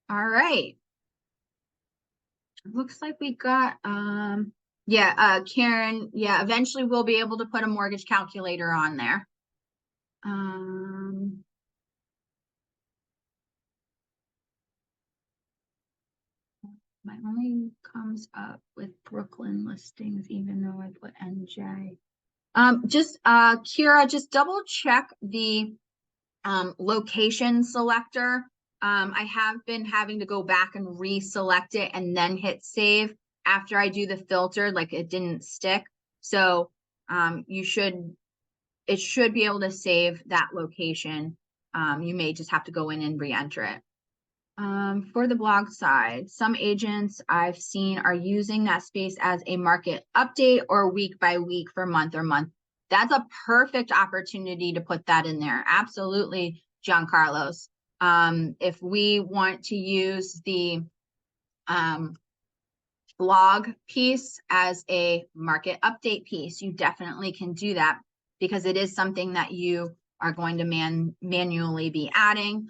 All right. Looks like we got yeah, Karen, yeah, eventually we'll be able to put a mortgage calculator on there. My only comes up with Brooklyn listings, even though I put NJ. Just Kira, just double check the location selector. I have been having to go back and reselect it and then hit save after I do the filter, like it didn't stick. So it should be able to save that location. You may just have to go in and re-enter it. For the blog side, some agents I've seen are using that space as a market update or week by week for month or month. That's a perfect opportunity to put that in there. Absolutely, Giancarlos. If we want to use the blog piece as a market update piece, you definitely can do that because it is something that you are going to manually be adding.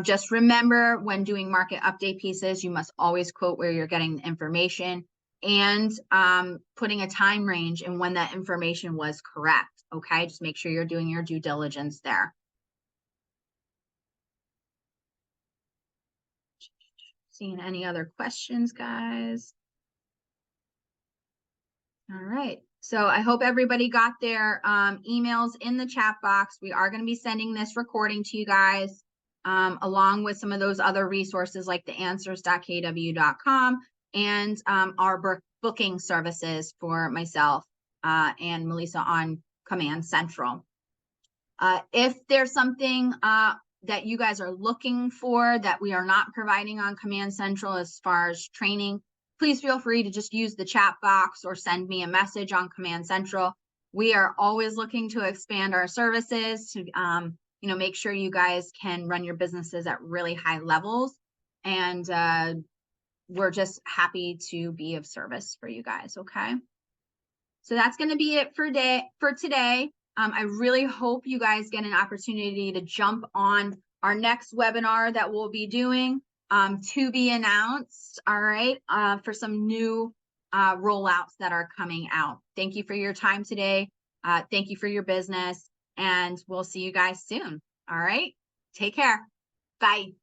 Just remember when doing market update pieces, you must always quote where you're getting the information and putting a time range and when that information was correct. Okay, just make sure you're doing your due diligence there. Seeing any other questions, guys? All right. So I hope everybody got their emails in the chat box. We are going to be sending this recording to you guys along with some of those other resources like the answers.kw.com and our booking services for myself and Melissa on Command Central. If there's something that you guys are looking for that we are not providing on Command Central as far as training, please feel free to just use the chat box or send me a message on Command Central. We are always looking to expand our services to, make sure you guys can run your businesses at really high levels. And we're just happy to be of service for you guys. Okay. So that's going to be it for today. I really hope you guys get an opportunity to jump on our next webinar that we'll be doing. To be announced, all right, for some new rollouts that are coming out. Thank you for your time today. Thank you for your business, and we'll see you guys soon. All right, take care. Bye.